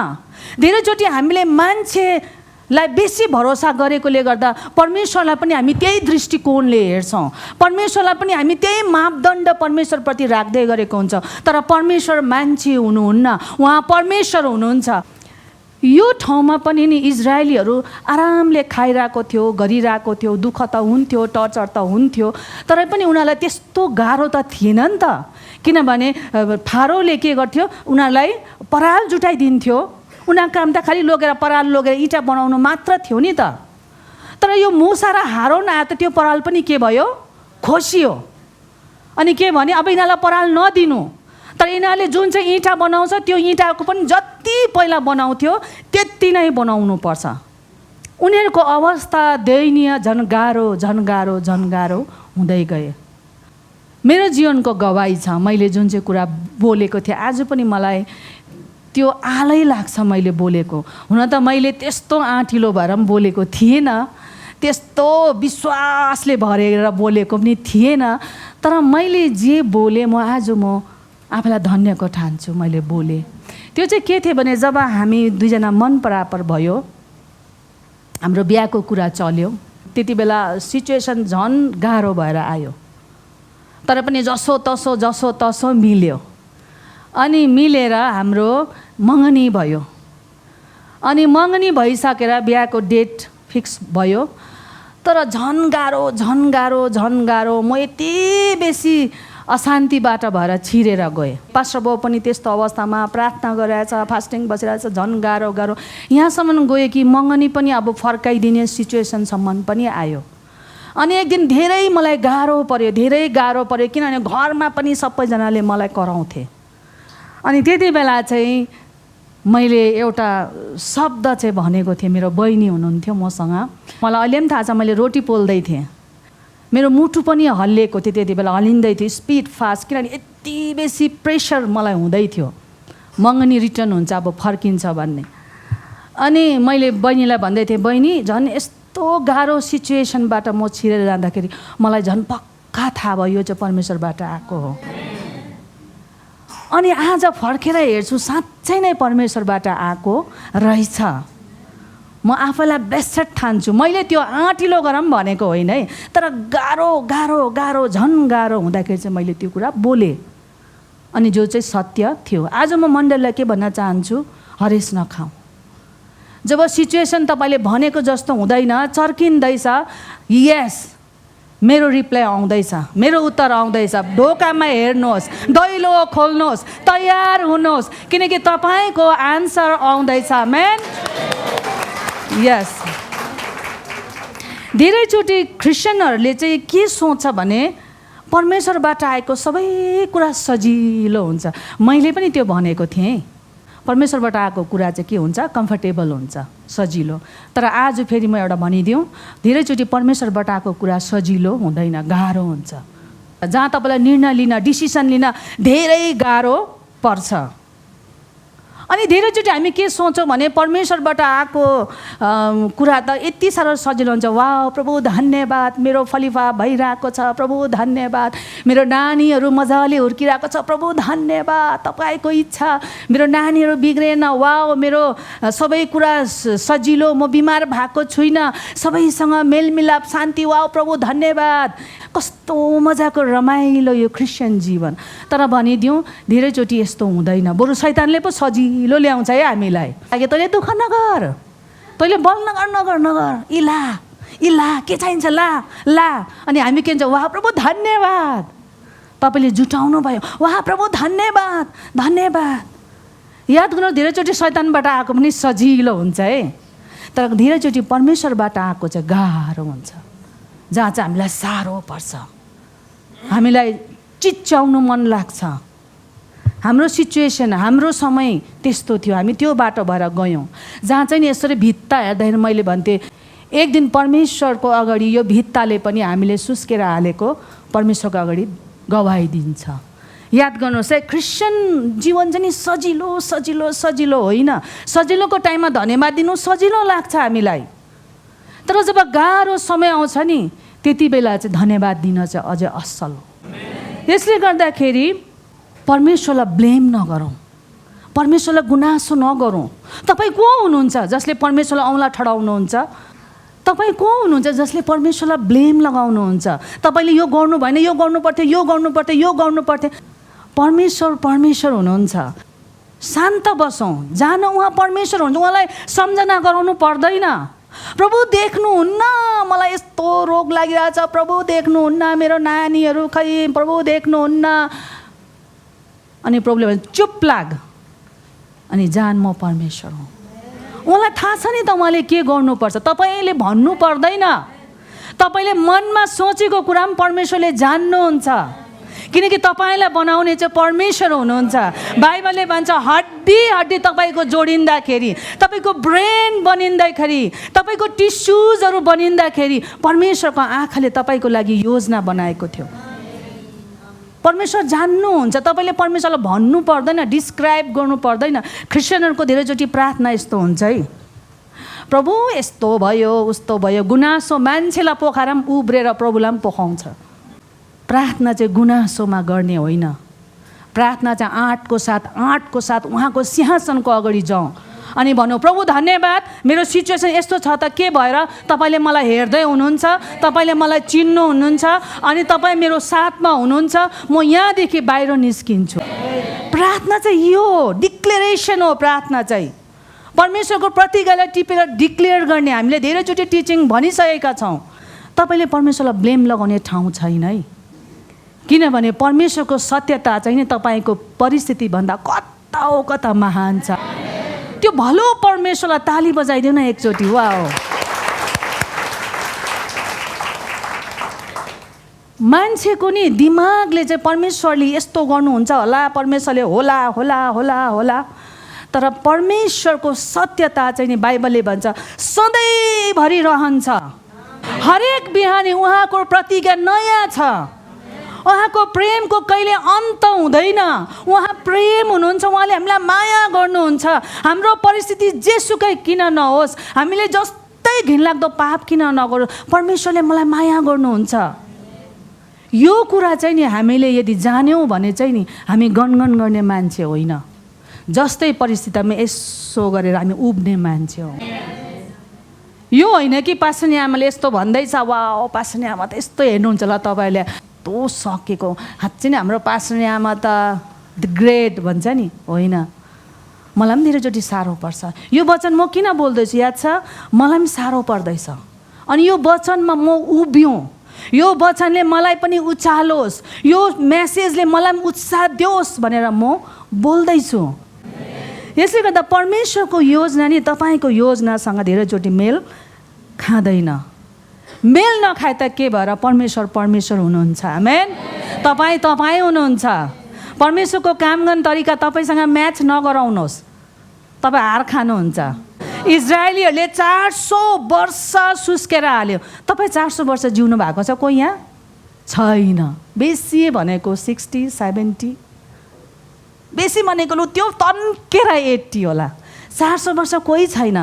धेरैचोटि हामीले मान्छेलाई बेसी भरोसा गरेकोले गर्दा परमेश्वरलाई पनि हामी त्यही दृष्टिकोणले हेर्छौँ, परमेश्वरलाई पनि हामी त्यही मापदण्ड परमेश्वरप्रति राख्दै गरेको हुन्छ। तर परमेश्वर मान्छे हुनुहुन्न, उहाँ परमेश्वर हुनुहुन्छ। यो ठाउँमा पनि नि इजरायलीहरू आरामले खाइरहेको थियो, गरिरहेको थियो, दुःख त हुन्थ्यो, टर्चर त हुन्थ्यो, तर पनि उनीहरूलाई त्यस्तो गाह्रो त थिएन नि त। किनभने फारोले के गर्थ्यो, उनीहरूलाई पराल जुटाइदिन्थ्यो। उनीहरूको काम त खालि लगेर पराल लगेर इँटा बनाउनु मात्र थियो नि त। तर यो मुसा र हारोन आए त त्यो पराल पनि के भयो, खोसियो। अनि के भने अब यिनीहरूलाई पराल नदिनु, तर यिनीहरूले जुन चाहिँ इँटा बनाउँछ त्यो इँटाको पनि जति पहिला बनाउँथ्यो त्यति नै बनाउनु पर्छ। उनीहरूको अवस्था दयनीय, झन् गाह्रो झन् गाह्रो झन् गाह्रो हुँदै गए। मेरो जीवनको गवाई छ, मैले जुन चाहिँ कुरा बोलेको थिएँ आज पनि मलाई त्यो आलै लाग्छ मैले बोलेको। हुन त मैले त्यस्तो आँटिलो भएर पनि बोलेको थिएन, त्यस्तो विश्वासले भरेर बोलेको पनि थिएन, तर मैले जे बोलेँ म आज म आफूलाई धन्यको ठान्छु मैले बोलेँ। त्यो चाहिँ के थियो भने जब हामी दुईजना मन परापर भयो, हाम्रो बिहाको कुरा चल्यो, त्यति बेला सिचुएसन झन् गाह्रो भएर आयो। तर पनि जसो तसो मिल्यो। अनि मिलेर हाम्रो मगनी भयो। अनि मगनी भइसकेर बिहाको डेट फिक्स भयो। तर झन् गाह्रो म यति बेसी अशान्तिबाट भएर छिरेर गएँ। पास्टर बाउ पनि त्यस्तो अवस्थामा प्रार्थना गरिरहेछ, फास्टिङ बसिरहेछ, झन् गाह्रो यहाँसम्म गयो कि मगनी पनि अब फर्काइदिने सिचुएसनसम्म पनि आयो। अनि एक दिन धेरै मलाई गाह्रो पर्यो, किनभने घरमा पनि सबैजनाले मलाई कराउँथे। अनि त्यति बेला चाहिँ मैले एउटा शब्द चाहिँ भनेको थिएँ। मेरो बहिनी हुनुहुन्थ्यो मसँग, मलाई अहिले पनि थाहा छ, मैले रोटी पोल्दै थिएँ, मेरो मुटु पनि हल्लिएको थियो, त्यति बेला हल्लिँदै थियो स्पिड फास्ट, किनभने यति बेसी प्रेसर मलाई हुँदै थियो, मगनी रिटर्न हुन्छ अब फर्किन्छ भन्ने। अनि मैले बहिनीलाई भन्दै थिएँ, बहिनी झन् यस्तो गाह्रो सिचुएसनबाट म छिरेर जाँदाखेरि मलाई झन् पक्का थाहा भयो यो चाहिँ परमेश्वरबाट आएको हो। अनि आज फर्केर हेर्छु साँच्चै नै परमेश्वरबाट आएको रहेछ। म आफैलाई बेस्ट ठान्छु। मैले त्यो आँटिलो गरम भनेको होइन है, तर गाह्रो झन् गाह्रो हुँदाखेरि चाहिँ मैले त्यो कुरा बोलेँ, अनि जो चाहिँ सत्य थियो। आज म मण्डलीलाई के भन्न चाहन्छु, हरेस नखाऊ। जब सिचुएसन तपाईँले भनेको जस्तो हुँदैन, चर्किँदैछ, यस मेरो रिप्लाई आउँदैछ, मेरो उत्तर आउँदैछ, ढोकामा हेर्नुहोस्, दैलो खोल्नुहोस्, तयार हुनुहोस्, किनकि तपाईँको आन्सर आउँदैछ। आमेन। यस। धेरैचोटि क्रिस्चियनहरूले चाहिँ के सोच्छ भने परमेश्वरबाट आएको सबै कुरा सजिलो हुन्छ। मैले पनि त्यो भनेको थिएँ, परमेश्वरबाट आएको कुरा चाहिँ के हुन्छ, कम्फर्टेबल हुन्छ, सजिलो। तर आज फेरि म एउटा भनिदिउँ, धेरैचोटि परमेश्वरबाट आएको कुरा सजिलो हुँदैन, गाह्रो हुन्छ। जहाँ तपाईँलाई निर्णय लिन, डिसिसन लिन धेरै गाह्रो पर्छ। अनि धेरैचोटि हामी के सोच्छौँ भने परमेश्वरबाट आएको कुरा त यति साह्रो सजिलो हुन्छ। वाह प्रभु धन्यवाद, मेरो फलिफा भइरहेको छ, प्रभु धन्यवाद, मेरो नानीहरू मजाले हुर्किरहेको छ, प्रभु धन्यवाद, तपाईँको इच्छा, मेरो नानीहरू बिग्रेन, वाह मेरो सबै कुरा सजिलो, म बिमार भएको छुइनँ, सबैसँग मेलमिलाप शान्ति, वाह प्रभु धन्यवाद। कस्तो मजाको रमाइलो यो क्रिस्चियन जीवन। तर भनिदिउँ धेरैचोटि यस्तो हुँदैन, बरु शैतानले पो सजिलो ल्याउँछ है हामीलाई। आगे तैँले दुःख नगर, तैँले बल नगर नगर नगर, इला इला के चाहिन्छ ला ला। अनि हामी के भन्छ, वाह प्रभु धन्यवाद, तपाईँले जुटाउनु भयो, वाह प्रभु धन्यवाद धन्यवाद। याद गर्नु, धेरैचोटि शैतानबाट आएको पनि सजिलो हुन्छ है, तर धेरैचोटि परमेश्वरबाट आएको चाहिँ गाह्रो हुन्छ, जहाँ चाहिँ हामीलाई साह्रो पर्छ, हामीलाई चिच्याउनु मन लाग्छ। हाम्रो सिचुएसन, हाम्रो समय त्यस्तो थियो, हामी त्यो बाटो भएर गयौँ, जहाँ चाहिँ नि यसरी भित्ता हेर्दाखेरि मैले भन्थेँ एक दिन परमेश्वरको अगाडि यो भित्ताले पनि हामीले सुस्केर हालेको परमेश्वरको अगाडि गवाही दिन्छ। याद गर्नुहोस् है, क्रिस्चियन जीवन चाहिँ नि सजिलो सजिलो सजिलो होइन। सजिलोको टाइममा धन्यवाद दिनु सजिलो लाग्छ हामीलाई, तर जब गाह्रो समय आउँछ नि त्यति बेला चाहिँ धन्यवाद दिन चाहिँ अझै असल हो। यसले गर्दाखेरि परमेश्वरलाई ब्लेम नगरौँ, परमेश्वरलाई गुनासो नगरौँ। तपाईँ को हुनुहुन्छ जसले परमेश्वरलाई औँला ठडाउनुहुन्छ? तपाईँ को हुनुहुन्छ जसले परमेश्वरलाई ब्लेम लगाउनुहुन्छ? तपाईँले यो गर्नु भएन, यो गर्नु पर्थ्यो, यो गर्नु पर्थ्यो, यो गर्नु पर्थ्यो। परमेश्वर परमेश्वर हुनुहुन्छ। शान्त बसौँ, जान उहाँ परमेश्वर हुनुहुन्छ, उहाँलाई सम्झना गराउनु पर्दैन। प्रभु देख्नुहुन्न मलाई यस्तो रोग लागिरहेछ, प्रभु देख्नुहुन्न मेरो नानीहरू, खै प्रभु देख्नुहुन्न। अनि प्रभुले भन्छ चुप लाग, अनि जान म परमेश्वर हुँ। उहाँलाई थाहा छ नि त उहाँले के गर्नुपर्छ, तपाईँले भन्नु पर्दैन। तपाईँले मनमा सोचेको कुरा पनि परमेश्वरले जान्नुहुन्छ, किनकि तपाईँलाई बनाउने चाहिँ परमेश्वर हुनुहुन्छ। बाइबलले भन्छ हड्डी हड्डी तपाईँको जोडिँदाखेरि, तपाईँको ब्रेन बनिँदाखेरि, तपाईँको टिस्युजहरू बनिँदाखेरि परमेश्वरको आँखाले तपाईँको लागि योजना बनाएको थियो। परमेश्वर जान्नुहुन्छ, तपाईँले परमेश्वरलाई भन्नु पर्दैन, डिस्क्राइब गर्नु पर्दैन। क्रिस्चियनहरूको धेरैचोटि प्रार्थना यस्तो हुन्छ है, प्रभु यस्तो भयो उस्तो भयो, गुनासो मान्छेलाई पोखाएर पनि उब्रेर प्रभुलाई पनि पोखाउँछ। प्रार्थना चाहिँ गुनासोमा गर्ने होइन, प्रार्थना चाहिँ आँटको साथ उहाँको सिंहासनको अगाडि जाउँ अनि भनौँ प्रभु धन्यवाद, मेरो सिचुएसन यस्तो छ त के भएर तपाईँले मलाई हेर्दै हुनुहुन्छ, तपाईँले मलाई चिन्नु हुनुहुन्छ, अनि तपाईँ मेरो साथमा हुनुहुन्छ, म यहाँदेखि बाहिर निस्किन्छु। प्रार्थना चाहिँ यो डिक्लेरेसन हो। प्रार्थना चाहिँ परमेश्वरको प्रतिज्ञालाई टिपेर डिक्लेयर गर्ने। हामीले धेरैचोटि टिचिङ भनिसकेका छौँ, तपाईँले परमेश्वरलाई ब्लेम लगाउने ठाउँ छैन है, किनभने परमेश्वरको सत्यता चाहिँ नि तपाईँको परिस्थितिभन्दा कता हो कता महान छ। त्यो भलो परमेश्वरलाई ताली बजाइदेऊ न एकचोटि। वाओ, मान्छेको नि दिमागले चाहिँ परमेश्वरले यस्तो गर्नुहुन्छ होला, परमेश्वरले होला होला होला होला, तर परमेश्वरको सत्यता चाहिँ नि बाइबलले भन्छ सधैँभरि रहन्छ। हरेक बिहानी उहाँको प्रतिज्ञा नयाँ छ, उहाँको प्रेमको कहिले अन्त हुँदैन। उहाँ प्रेम हुनुहुन्छ, उहाँले हामीलाई माया गर्नुहुन्छ। हाम्रो परिस्थिति जेसुकै किन नहोस्, हामीले जस्तै घिनलाग्दो पाप किन नगरोस्, परमेश्वरले मलाई माया गर्नुहुन्छ। यो कुरा चाहिँ नि हामीले यदि जान्यौँ भने चाहिँ नि हामी गनगन गर्ने मान्छे होइन, जस्तै परिस्थितिमा यसो गरेर हामी उब्ने मान्छे हो। यो होइन कि पास्टरनी आमाले यस्तो भन्दैछ, वा पास्टरनी आमा त यस्तो हेर्नुहुन्छ ल तपाईँले, तो सकेको हाच्चै नै हाम्रो पास्टरनी आमा त द ग्रेट भन्छ नि, होइन। मलाई पनि धेरैचोटि साह्रो पर्छ। यो वचन म किन बोल्दैछु याद छ, मलाई पनि साह्रो पर्दैछ। अनि यो वचनमा म उभिउँ, यो वचनले मलाई पनि उचालोस्, यो मेसेजले मलाई पनि उत्साह दियोस् भनेर म बोल्दैछु। यसले गर्दा परमेश्वरको योजना नि तपाईँको योजनासँग धेरैचोटि मेल खाँदैन। मेल नखाए त के भएर परमेश्वर परमेश्वर हुनुहुन्छ। आमेन। तपाईँ हुनुहुन्छ। परमेश्वरको काम गर्ने तरिका तपाईँसँग म्याच नगराउनुहोस्। तपाईँ हार खानुहुन्छ। इजरायलीहरूले 400 वर्ष सुस्केर हाल्यो। तपाईँ 400 वर्ष जिउनु भएको छ कोही यहाँ? छैन। बेसी भनेको 60 70, बेसी भनेको लु त्यो तन्केर 80 होला। 400 वर्ष कोही छैन।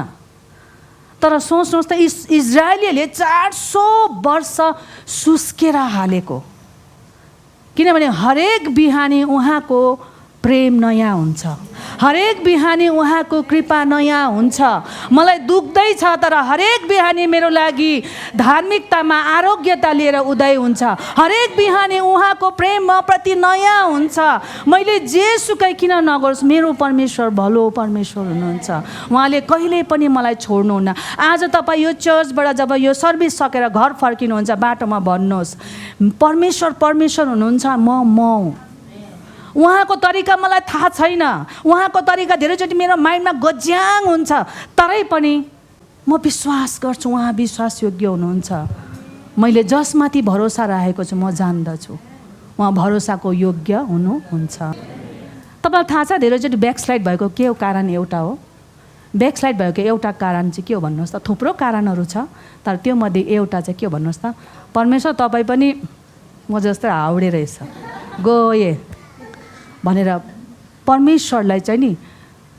तर सोच्नुहोस् त, इजरायलीहरूले 400 वर्ष सुस्केर हालेको, किनभने हरेक बिहानी उहाँको प्रेम नयाँ हुन्छ, हरेक बिहानी उहाँको कृपा नयाँ हुन्छ। मलाई दुख्दैछ तर हरेक बिहानी मेरो लागि धार्मिकतामा आरोग्यता लिएर उदय हुन्छ। हरेक बिहानी उहाँको प्रेम म प्रति नयाँ हुन्छ। मैले जे सुकै किन नगरोस्, मेरो परमेश्वर भलो परमेश्वर हुनुहुन्छ। उहाँले कहिल्यै पनि मलाई छोड्नुहुन्न। आज तपाईँ यो चर्चबाट जब यो सर्भिस सकेर घर फर्किनुहुन्छ, बाटोमा भन्नुहोस्, परमेश्वर परमेश्वर हुनुहुन्छ, म उहाँको तरिका मलाई थाहा छैन, उहाँको तरिका धेरैचोटि मेरो माइन्डमा गज्याङ हुन्छ, तरै पनि म विश्वास गर्छु उहाँ विश्वासयोग्य हुनुहुन्छ। मैले जसमाथि भरोसा राखेको छु म जान्दछु उहाँ भरोसाको योग्य हुनुहुन्छ। तपाईँलाई थाहा छ धेरैचोटि ब्याकस्लाइड भएको के हो? कारण एउटा हो। ब्याकस्लाइड भएको एउटा कारण चाहिँ के हो भन्नुहोस् त? थुप्रो कारणहरू छ, तर त्यो मध्ये एउटा चाहिँ के हो भन्नुहोस् त? परमेश्वर तपाईँ पनि म जस्तै हाउडे रहेछ गए भनेर परमेश्वरलाई चाहिँ नि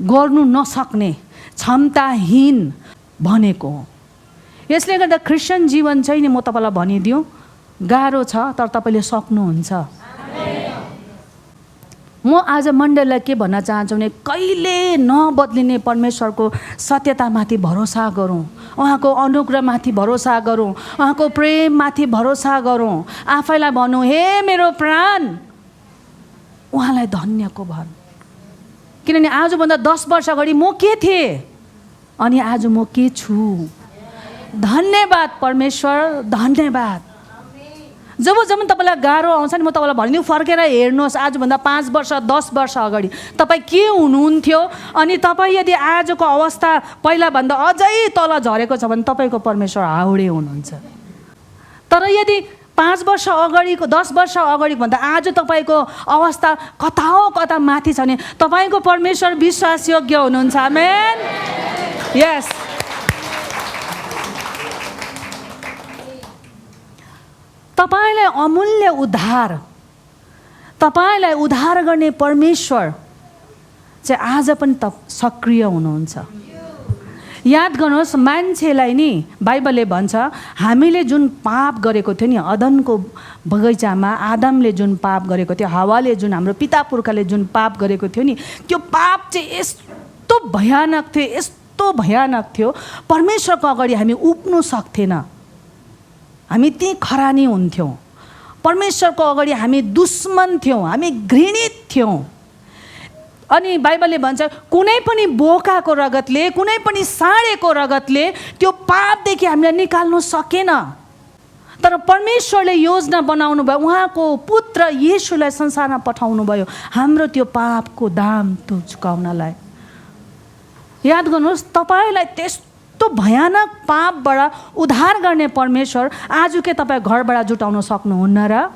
गर्नु नसक्ने, क्षमताहीन भनेको हो। यसले गर्दा क्रिस्चियन जीवन चाहिँ नि म तपाईँलाई भनिदिउँ, गाह्रो छ, तर तपाईँले सक्नुहुन्छ। म आज मण्डललाई के भन्न चाहन्छु भने, कहिले नबदलिने परमेश्वरको सत्यतामाथि भरोसा गरौँ, उहाँको अनुग्रहमाथि भरोसा गरौँ, उहाँको प्रेममाथि भरोसा गरौँ। आफैलाई भनौँ, हे मेरो प्राण उहाँलाई धन्यको भन। किनभने आजभन्दा 10 वर्ष अगाडि म के थिएँ अनि आज म के छु। धन्यवाद परमेश्वर, धन्यवाद। जब जब तपाईँलाई गाह्रो आउँछ नि, म तपाईँलाई भनिदिउँ, फर्केर हेर्नुहोस् आजभन्दा 5 वर्ष 10 वर्ष अगाडि तपाईँ के हुनुहुन्थ्यो अनि तपाईँ यदि आजको अवस्था पहिलाभन्दा अझै तल झरेको छ भने तपाईँको परमेश्वर हाउडे हुनुहुन्छ। तर यदि 5 वर्ष अगाडिको 10 वर्ष अगाडिको भन्दा आज तपाईँको अवस्था कता हो कता माथि छ भने तपाईँको परमेश्वर विश्वासयोग्य हुनुहुन्छ। आमेन। यस। तपाईँलाई अमूल्य उद्धार, तपाईँलाई उद्धार गर्ने परमेश्वर चाहिँ आज पनि सक्रिय हुनुहुन्छ। याद गर्नुहोस्, मान्छेलाई नि बाइबलले भन्छ, हामीले जुन पाप गरेको थियो नि अदनको बगैँचामा, आदमले जुन पाप गरेको थियो, हावाले जुन हाम्रो पिता पुर्खाले जुन पाप गरेको थियो नि, त्यो पाप चाहिँ यस्तो भयानक थियो, यस्तो भयानक थियो, परमेश्वरको अगाडि हामी उभिनु सक्थेन। हामी त्यही खरानी हुन्थ्यौँ। परमेश्वरको अगाडि हामी दुश्मन थियौँ, हामी घृणित थियौँ। अनि बाइबलले भन्छ, कुनै पनि बोकाको रगतले, कुनै पनि साँडेको रगतले त्यो पापदेखि हामीलाई निकाल्नु सकेन। तर परमेश्वरले योजना बनाउनु भयो, उहाँको पुत्र येशूलाई संसारमा पठाउनु भयो हाम्रो त्यो पापको दाम तो चुकाउनलाई। याद गर्नुहोस्, तपाईँलाई त्यस्तो भयानक पापबाट उद्धार गर्ने परमेश्वर आज के तपाईँ घरबाट जुटाउन सक्नुहुन्न र?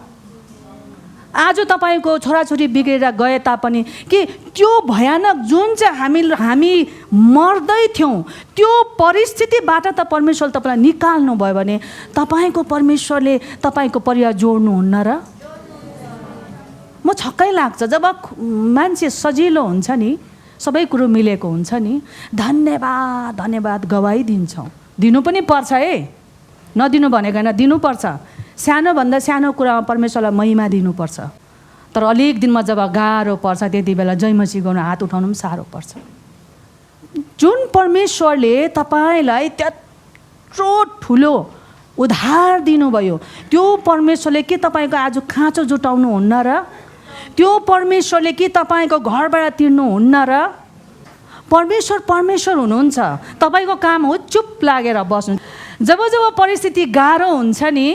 आज तपाईँको छोराछोरी बिग्रेर गए तापनि कि त्यो भयानक जुन चाहिँ हामी मर्दै थियौँ त्यो परिस्थितिबाट त परमेश्वर तपाईँलाई निकाल्नु भयो भने तपाईँको परमेश्वरले तपाईँको परिवार जोड्नुहुन्न र? म छक्कै लाग्छ जब मान्छे सजिलो हुन्छ नि, सबै कुरो मिलेको हुन्छ नि, धन्यवाद धन्यवाद गवाई दिन्छौँ। दिनु पनि पर्छ है, नदिनु भनेको होइन, दिनुपर्छ। सानोभन्दा सानो कुरामा परमेश्वरलाई महिमा दिनुपर्छ। तर अलिक दिनमा जब गाह्रो पर्छ त्यति बेला जयमसी गर्नु, हात उठाउनु पनि साह्रो पर्छ। जुन परमेश्वरले तपाईँलाई त्यत्रो ठुलो उद्धार दिनुभयो त्यो परमेश्वरले के तपाईँको आज खाँचो जुटाउनुहुन्न र? त्यो परमेश्वरले के तपाईँको घरबाट तिर्नुहुन्न र? परमेश्वर परमेश्वर हुनुहुन्छ। तपाईँको काम हो चुप लागेर बस्नु। जब जब परिस्थिति गाह्रो हुन्छ नि,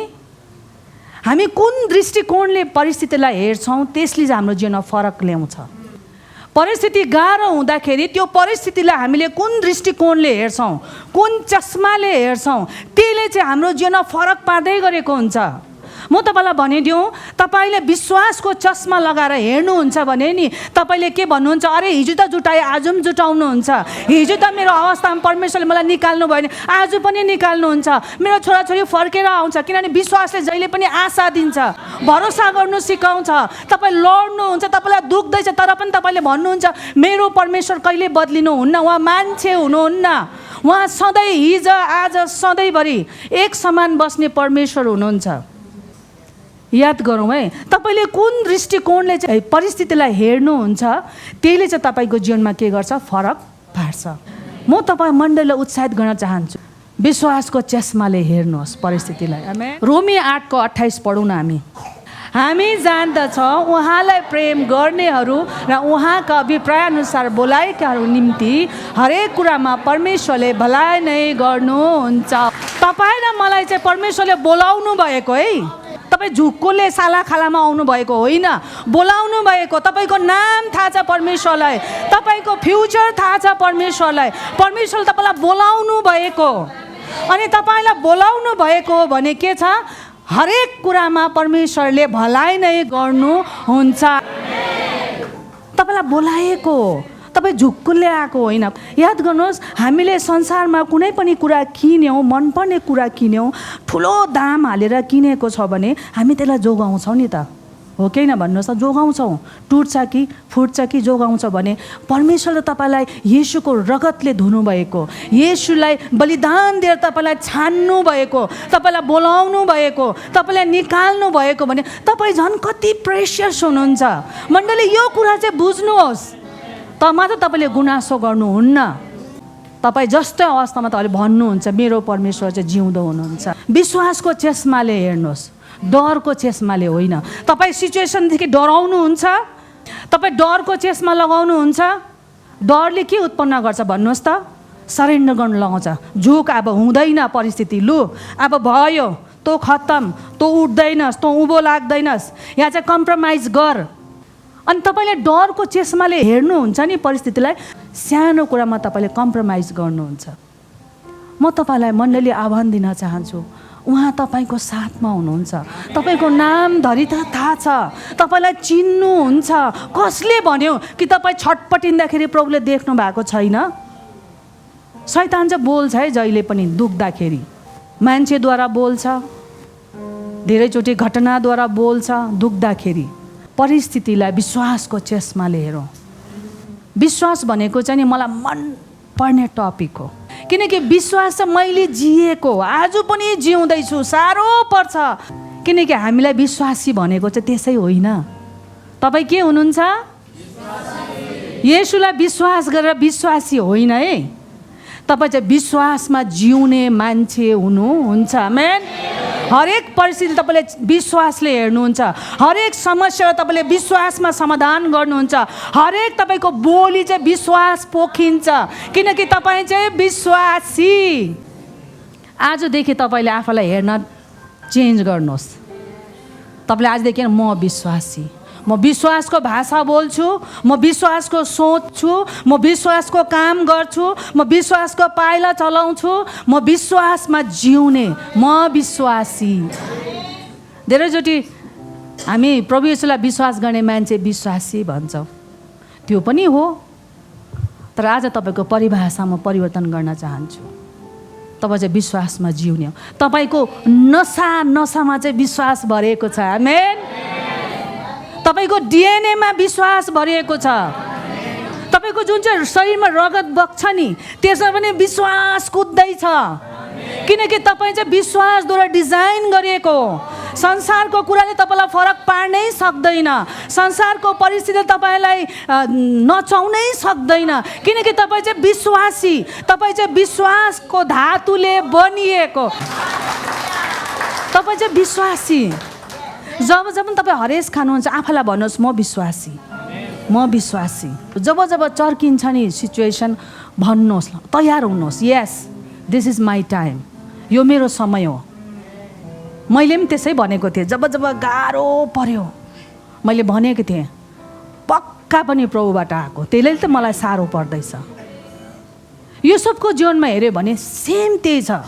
हामी कुन दृष्टिकोणले परिस्थितिलाई हेर्छौँ त्यसले चाहिँ हाम्रो जीवनमा फरक ल्याउँछ। परिस्थिति गाह्रो हुँदाखेरि त्यो परिस्थितिलाई हामीले कुन दृष्टिकोणले हेर्छौँ, कुन चस्माले हेर्छौँ, त्यसले चाहिँ हाम्रो जीवनमा फरक पार्दै गरेको हुन्छ। म तपाईँलाई भनिदिउँ, तपाईँले विश्वासको चस्मा लगाएर हेर्नुहुन्छ भने नि तपाईँले के भन्नुहुन्छ, अरे हिजो त जुटाए आज पनि जुटाउनुहुन्छ, हिजो त मेरो अवस्थामा परमेश्वरले मलाई निकाल्नु भयो भने आज पनि निकाल्नुहुन्छ, मेरो छोराछोरी फर्केर आउँछ, किनभने विश्वासले जहिले पनि आशा दिन्छ, भरोसा गर्नु सिकाउँछ। तपाईँ लड्नुहुन्छ, तपाईँलाई दुख्दैछ, तर पनि तपाईँले भन्नुहुन्छ मेरो परमेश्वर कहिले बदलिनुहुन्न, उहाँ मान्छे हुनुहुन्न, उहाँ सधैँ हिजो आज सधैँभरि एक समान बस्ने परमेश्वर हुनुहुन्छ। याद गरौँ है, तपाईँले कुन दृष्टिकोणले चाहिँ परिस्थितिलाई हेर्नुहुन्छ त्यसले चाहिँ तपाईँको जीवनमा के गर्छ, फरक पार्छ। म तपाईँ मण्डलीलाई उत्साहित गर्न चाहन्छु, विश्वासको चस्माले हेर्नुहोस् परिस्थितिलाई। रोमी 8:28 पढौँ न हामी जान्दछौँ उहाँलाई प्रेम गर्नेहरू र उहाँका अभिप्राय अनुसार बोलाएकाहरू निम्ति हरेक कुरामा परमेश्वरले भलाइ नै गर्नुहुन्छ। तपाईँ र मलाई चाहिँ परमेश्वरले बोलाउनु भएको है, तपाईँ झुक्कोले साला खालामा आउनु भएको होइन, बोलाउनु भएको। तपाईँको नाम थाहा छ परमेश्वरलाई, तपाईँको फ्युचर थाहा छ परमेश्वरलाई, परमेश्वरले तपाईँलाई बोलाउनु भएको। अनि तपाईँलाई बोलाउनु भएको भने के छ, हरेक कुरामा परमेश्वरले भलाइ नै गर्नुहुन्छ। तपाईँलाई बोलाएको, तपाईँ झुक्कुले आएको होइन। याद गर्नुहोस्, हामीले संसारमा कुनै पनि कुरा किन्यौँ, मनपर्ने कुरा किन्यौँ, ठुलो दाम हालेर किनेको छ भने हामी त्यसलाई जोगाउँछौँ नि त, हो कि होइन भन्नुहोस् त, जोगाउँछौँ। टुट्छ कि फुट्छ कि जोगाउँछ भने परमेश्वरले तपाईँलाई येशूको रगतले धुनुभएको, येशूलाई बलिदान दिएर तपाईँलाई छान्नु भएको, तपाईँलाई बोलाउनु भएको, तपाईँलाई निकाल्नु भएको भने तपाईँ झन् कति प्रेसियस हुनुहुन्छ। मण्डली यो कुरा चाहिँ बुझ्नुहोस्, त मात्र तपाईँले गुनासो गर्नुहुन्न, तपाईँ जस्तै अवस्थामा तपाईँले भन्नुहुन्छ मेरो परमेश्वर चाहिँ जिउँदो हुनुहुन्छ। विश्वासको चस्माले हेर्नुहोस्, डरको चस्माले होइन। तपाईँ सिचुएसनदेखि डराउनुहुन्छ, तपाईँ डरको चस्मा लगाउनुहुन्छ, डरले के उत्पन्न गर्छ भन्नुहोस् त, सरेन्डर गर्नु लगाउँछ। झुक, अब हुँदैन परिस्थिति, लु अब भयो, तँ खत्तम, तँ उठ्दैनस्, तँ उँभो लाग्दैनस्, यहाँ चाहिँ कम्प्रोमाइज गर। अनि तपाईँले डरको चस्माले हेर्नुहुन्छ नि परिस्थितिलाई, सानो कुरामा तपाईँले कम्प्रोमाइज गर्नुहुन्छ। म तपाईँलाई मण्डली आह्वान दिन चाहन्छु, उहाँ तपाईँको साथमा हुनुहुन्छ, तपाईँको नाम धरि त थाहा छ, तपाईँलाई चिन्नुहुन्छ। कसले भन्यो कि तपाईँ छटपटिँदाखेरि प्रभुले देख्नु भएको छैन? शैतान चाहिँ बोल्छ है, जहिले पनि दुख्दाखेरि मान्छेद्वारा बोल्छ, धेरैचोटि घटनाद्वारा बोल्छ। दुख्दाखेरि परिस्थितिलाई विश्वासको चस्माले हेरौँ। विश्वास भनेको चाहिँ नि मलाई मन पर्ने टपिक हो, किनकि विश्वास चाहिँ मैले जिएको, आज पनि जिउँदैछु, साह्रो पर्छ। किनकि हामीलाई विश्वासी भनेको चाहिँ त्यसै होइन। तपाईँ के हुनुहुन्छ? येशूलाई विश्वास गरेर विश्वासी होइन है, तपाईँ चाहिँ विश्वासमा जिउने मान्छे हुनुहुन्छ। आमेन। हरेक परिस्थिति तपाईँले विश्वासले हेर्नुहुन्छ, हरेक समस्या तपाईँले विश्वासमा समाधान गर्नुहुन्छ, हरेक तपाईँको बोली चाहिँ विश्वास पोखिन्छ, किनकि तपाईँ चाहिँ विश्वासी। आजदेखि तपाईँले आफूलाई हेर्न चेन्ज गर्नुहोस्। तपाईँले आजदेखि म विश्वासी, म विश्वासको भाषा बोल्छु, म विश्वासको सोच्छु, म विश्वासको काम गर्छु, म विश्वासको पाइला चलाउँछु, म विश्वासमा जिउने, म विश्वासी। धेरैचोटि हामी प्रभु येशूलाई विश्वास गर्ने मान्छे विश्वासी भन्छौँ, त्यो पनि हो, तर आज तपाईँको परिभाषा म परिवर्तन गर्न चाहन्छु। तपाईँ चाहिँ विश्वासमा जिउने हो, तपाईँको नसामा चाहिँ विश्वास भरिएको छ। आमेन। तपाईँको डिएनएमा विश्वास भरिएको छ। तपाईँको जुन चाहिँ शरीरमा रगत बग्छ नि त्यसमा पनि विश्वास कुद्दैछ, किनकि तपाईँ चाहिँ विश्वासद्वारा डिजाइन गरिएको हो। संसारको कुराले तपाईँलाई फरक पार्नै सक्दैन, संसारको परिस्थितिले तपाईँलाई नचाउनै सक्दैन, किनकि तपाईँ चाहिँ विश्वासी, तपाईँ चाहिँ विश्वासको धातुले बनिएको, तपाईँ चाहिँ विश्वासी। जब जब तपाईँ हरेस खानुहुन्छ आफूलाई भन्नुहोस् म विश्वासी, म विश्वासी। जब जब चर्किन्छ नि सिचुएसन भन्नुहोस्, तयार हुनुहोस्, यस दिस इज माई टाइम, यो मेरो समय हो। मैले पनि त्यसै भनेको थिएँ, जब जब गाह्रो पर्यो मैले भनेको थिएँ पक्का पनि प्रभुबाट आएको, त्यसले त मलाई साह्रो पर्दैछ। युसुफको जीवनमा हेऱ्यो भने सेम त्यही छ।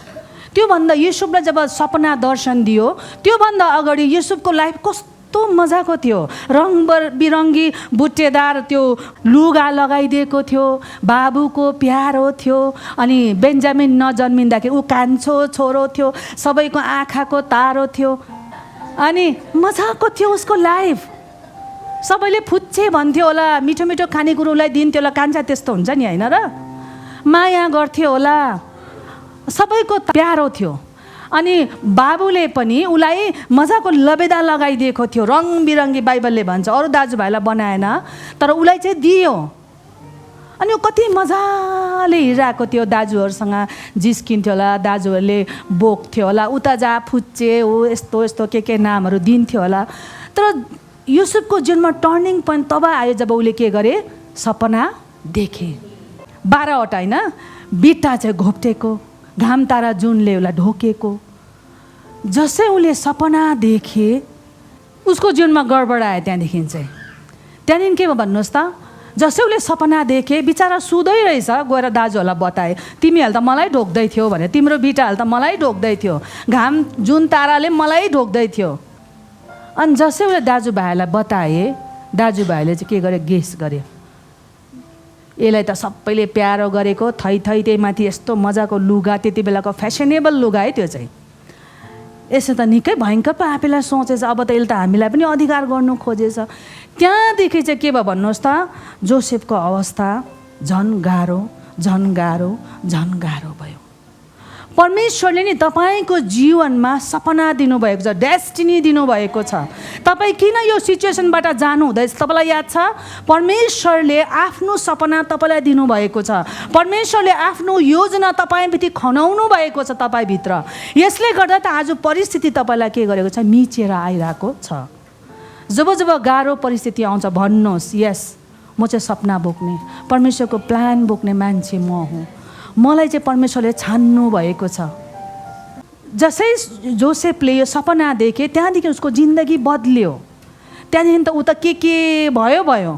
त्योभन्दा युसुफलाई जब सपना दर्शन दियो त्योभन्दा अगाडि युसुफको लाइफ कस्तो मजाको थियो। बिरङ्गी बुट्टेदार त्यो लुगा लगाइदिएको थियो, बाबुको प्यारो थियो। अनि बेन्जामिन नजन्मिँदाखेरि ऊ कान्छो छोरो थियो, सबैको आँखाको तारो थियो। अनि मजाको थियो उसको लाइफ। सबैले फुच्चे भन्थ्यो होला, मिठो मिठो खानेकुरोलाई दिन्थ्यो होला। कान्छा त्यस्तो हुन्छ नि होइन र, माया गर्थ्यो होला, सबैको प्यारो थियो। अनि बाबुले पनि उसलाई मजाको लबेदा लगाइदिएको थियो, रङबिरङ्गी बाइबलले भन्छ। अरू दाजुभाइलाई बनाएन तर उसलाई चाहिँ दियो। अनि ऊ कति मजाले हिँडिरहेको थियो, दाजुहरूसँग जिस्किन्थ्यो होला, दाजुहरूले बोक्थ्यो होला, उता जा फुच्चे ऊ यस्तो यस्तो के नामहरू दिन्थ्यो होला। तर युसुफको जीवनमा टर्निङ पोइन्ट तब आयो जब उसले के गरे, सपना देखे। 12वटा होइन, बिटा चाहिँ घोप्टेको, घाम तारा जुनले उसलाई ढोकेको। जसै उसले सपना देखे उसको जीवनमा गडबड आयो। त्यहाँदेखि के भयो भन्नुहोस् त, जसै उसले सपना देखे बिचरा सुत्दै रहेछ, गएर दाजुहरूलाई बताए तिमीहरूले त मलाई ढोक्दै थियो भने, तिम्रो बिटाहरूले त मलाई ढोक्दै थियो, घाम जुन ताराले मलाई ढोक्दै थियो। अनि जसै उसले दाजुभाइहरूलाई बताए, दाजुभाइले चाहिँ के गरे, गेस गरे यसलाई त सबैले प्यारो गरेको, थै त्यही माथि यस्तो मजाको लुगा, त्यति बेलाको फेसनेबल लुगा है त्यो चाहिँ। यसो त निकै भयङ्कर पो आफैलाई सोचेछ, अब त यसले त हामीलाई पनि अधिकार गर्नु खोजेछ। त्यहाँदेखि चाहिँ के भयो भन्नुहोस् त, जोसेफको अवस्था झन् गाह्रो भयो। परमेश्वरले नि तपाईँको जीवनमा सपना दिनुभएको छ, डेस्टिनी दिनुभएको छ। तपाईँ किन यो सिचुएसनबाट जानु हुँदैछ? तपाईँलाई याद छ परमेश्वरले आफ्नो सपना तपाईँलाई दिनुभएको छ, परमेश्वरले आफ्नो योजना तपाईँभित्र खनाउनु भएको छ तपाईँभित्र। यसले गर्दा त आज परिस्थिति तपाईँलाई के गरेको छ, मिचेर आइरहेको छ। जब गाह्रो परिस्थिति आउँछ भन्नुहोस्, यस म चाहिँ सपना बोक्ने, परमेश्वरको प्लान बोक्ने मान्छे म हुँ, मलाई चाहिँ परमेश्वरले छान्नु भएको छ। जसै जोसेफले यो सपना देखे त्यहाँदेखि उसको जिन्दगी बदल्यो। त्यहाँदेखि त ऊ त के भयो।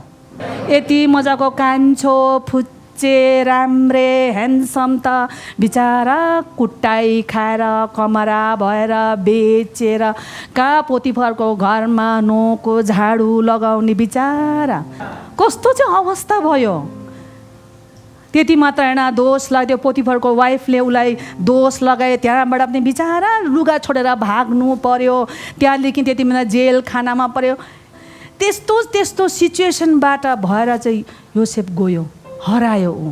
यति मजाको कान्छो फुच्चे राम्रे ह्यान्डसम त बिचारा कुट्टाइ खाएर कमरा भएर बेचेर कहाँ पोतिफरको घरमा नोको झाडु लगाउने बिचारा, कस्तो चाहिँ अवस्था भयो। त्यति मात्र होइन, दोष लाग्यो, पोतिफरको वाइफले उसलाई दोष लगाए, त्यहाँबाट पनि बिचारा लुगा छोडेर भाग्नु पर्यो, त्यहाँदेखि त्यति बेला जेल खानामा पर्यो। त्यस्तो सिचुएसनबाट भएर चाहिँ योसेफ गयो, हरायो। ऊ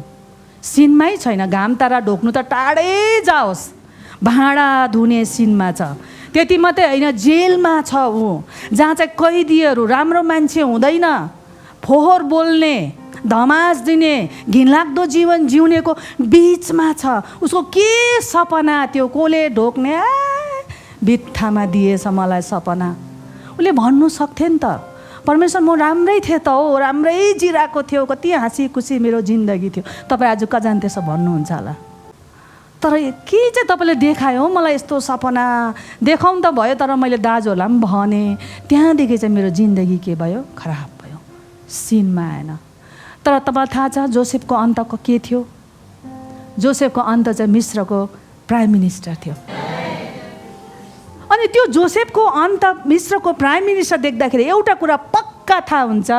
सिनमै छैन, घाम तारा ढोक्नु त टाढै जाओस्, भाँडा धुने सिनमा छ। त्यति मात्रै होइन, जेलमा छ ऊ, जहाँ चाहिँ कैदीहरू राम्रो मान्छे हुँदैन, फोहोर बोल्ने, धमास दिने, घिनलाग्दो जीवन जिउनेको बिचमा छ। उसको के सपना त्यो कसले ढोक्ने, बित्थामा दिएछ मलाई सपना। उसले भन्नु सक्थ्यो नि त, परमेश्वर म राम्रै थिएँ त हो, राम्रै जिरहेको थियो, कति हाँसी खुसी मेरो जिन्दगी थियो। तपाईँ आज कहाँ जान त्यसो भन्नुहुन्छ होला, तर के चाहिँ तपाईँले देखायो मलाई यस्तो सपना देखाउनु त भयो, तर मैले दाजुहरूलाई पनि भने, त्यहाँदेखि चाहिँ मेरो जिन्दगी के भयो, खराब भयो, सिनमा आएन। तर तपाईँलाई थाहा छ जोसेफको अन्त के थियो? जोसेफको अन्त चाहिँ मिस्रको प्राइम मिनिस्टर थियो। अनि त्यो जोसेफको अन्त मिस्रको प्राइम मिनिस्टर देख्दाखेरि एउटा कुरा पक्का थाहा हुन्छ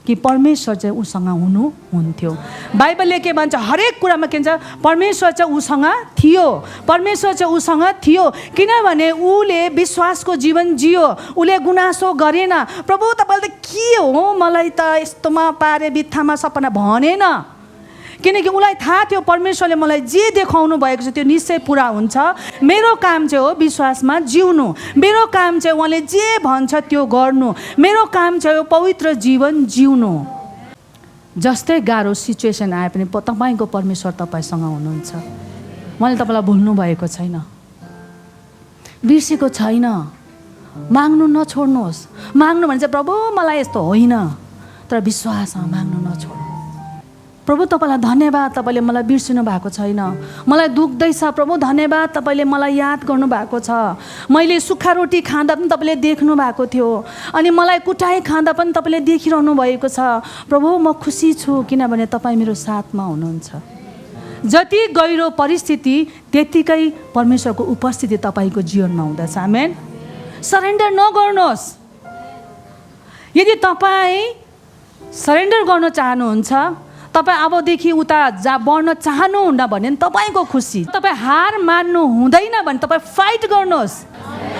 कि परमेश्वर चाहिँ उसँग हुनुहुन्थ्यो। बाइबलले के भन्छ, हरेक कुरामा के भन्छ, परमेश्वर चाहिँ उसँग थियो, परमेश्वर चाहिँ उसँग थियो। किनभने उसले विश्वासको जीवन जियो, उसले गुनासो गरेन। प्रभु तपाईँले त के हो, मलाई त यस्तोमा पारे बित्थामा सपना भनेन, किनकि उसलाई थाहा थियो परमेश्वरले मलाई जे देखाउनु भएको छ त्यो निश्चय पुरा हुन्छ। मेरो काम चाहिँ हो विश्वासमा जिउनु, मेरो काम चाहिँ उहाँले जे भन्छ त्यो गर्नु, मेरो काम चाहिँ हो पवित्र जीवन जिउनु। जस्तै गाह्रो सिचुएसन आए पनि तपाईँको परमेश्वर तपाईँसँग हुनुहुन्छ। मैले तपाईँलाई भुल्नु भएको छैन, बिर्सेको छैन। माग्नु नछोड्नुहोस्। माग्नु भने चाहिँ प्रभु मलाई यस्तो होइन, तर विश्वासमा माग्नु नछोड्नु। प्रभु तपाईँलाई धन्यवाद, तपाईँले मलाई बिर्सिनु भएको छैन। मलाई दुख्दैछ प्रभु धन्यवाद, तपाईँले मलाई याद गर्नुभएको छ। मैले सुक्खा रोटी खाँदा पनि तपाईँले देख्नु भएको थियो, अनि मलाई कुटाइ खाँदा पनि तपाईँले देखिरहनु भएको छ। प्रभु म खुसी छु किनभने तपाईँ मेरो साथमा हुनुहुन्छ। जति गहिरो परिस्थिति त्यतिकै परमेश्वरको उपस्थिति तपाईँको जीवनमा हुँदछ। आमेन। सरेन्डर नगर्नुहोस्। यदि तपाईँ सरेन्डर गर्न चाहनुहुन्छ, तपाईँ अबदेखि उता बढ्न चाहनुहुन्न भने तपाईँको खुसी। तपाईँ हार मान्नु हुँदैन भने तपाईँ फाइट गर्नुहोस्,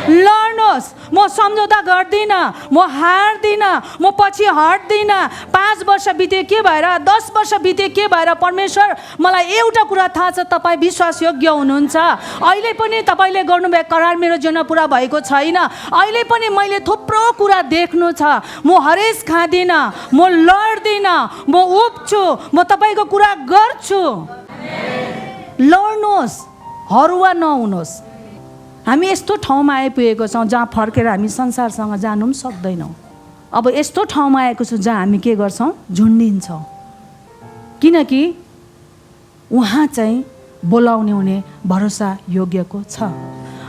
लड्नुहोस्। म सम्झौता गर्दिनँ, म हार्दिनँ, म पछि हट्दिनँ। 5 वर्ष बिते के भएर, 10 वर्ष बिते के भएर, परमेश्वर मलाई एउटा कुरा थाहा छ, तपाईँ विश्वासयोग्य हुनुहुन्छ। अहिले पनि तपाईँले गर्नुभएको करार मेरो जीवनमा पुरा भएको छैन। अहिले पनि मैले थुप्रो कुरा देख्नु छ। म हरेस खाँदिनँ, म लड्दिनँ, म उब्छु, म तपाईँको कुरा गर्छु। लड्नुहोस्, हरुवा नहुनुहोस्। हामी यस्तो ठाउँमा आइपुगेको छौँ जहाँ फर्केर हामी संसारसँग जानु पनि सक्दैनौँ। अब यस्तो ठाउँमा आएको छु जहाँ हामी के गर्छौँ, झुन्डिन्छौँ। किनकि उहाँ चाहिँ बोलाउने हुने भरोसा योग्यको छ।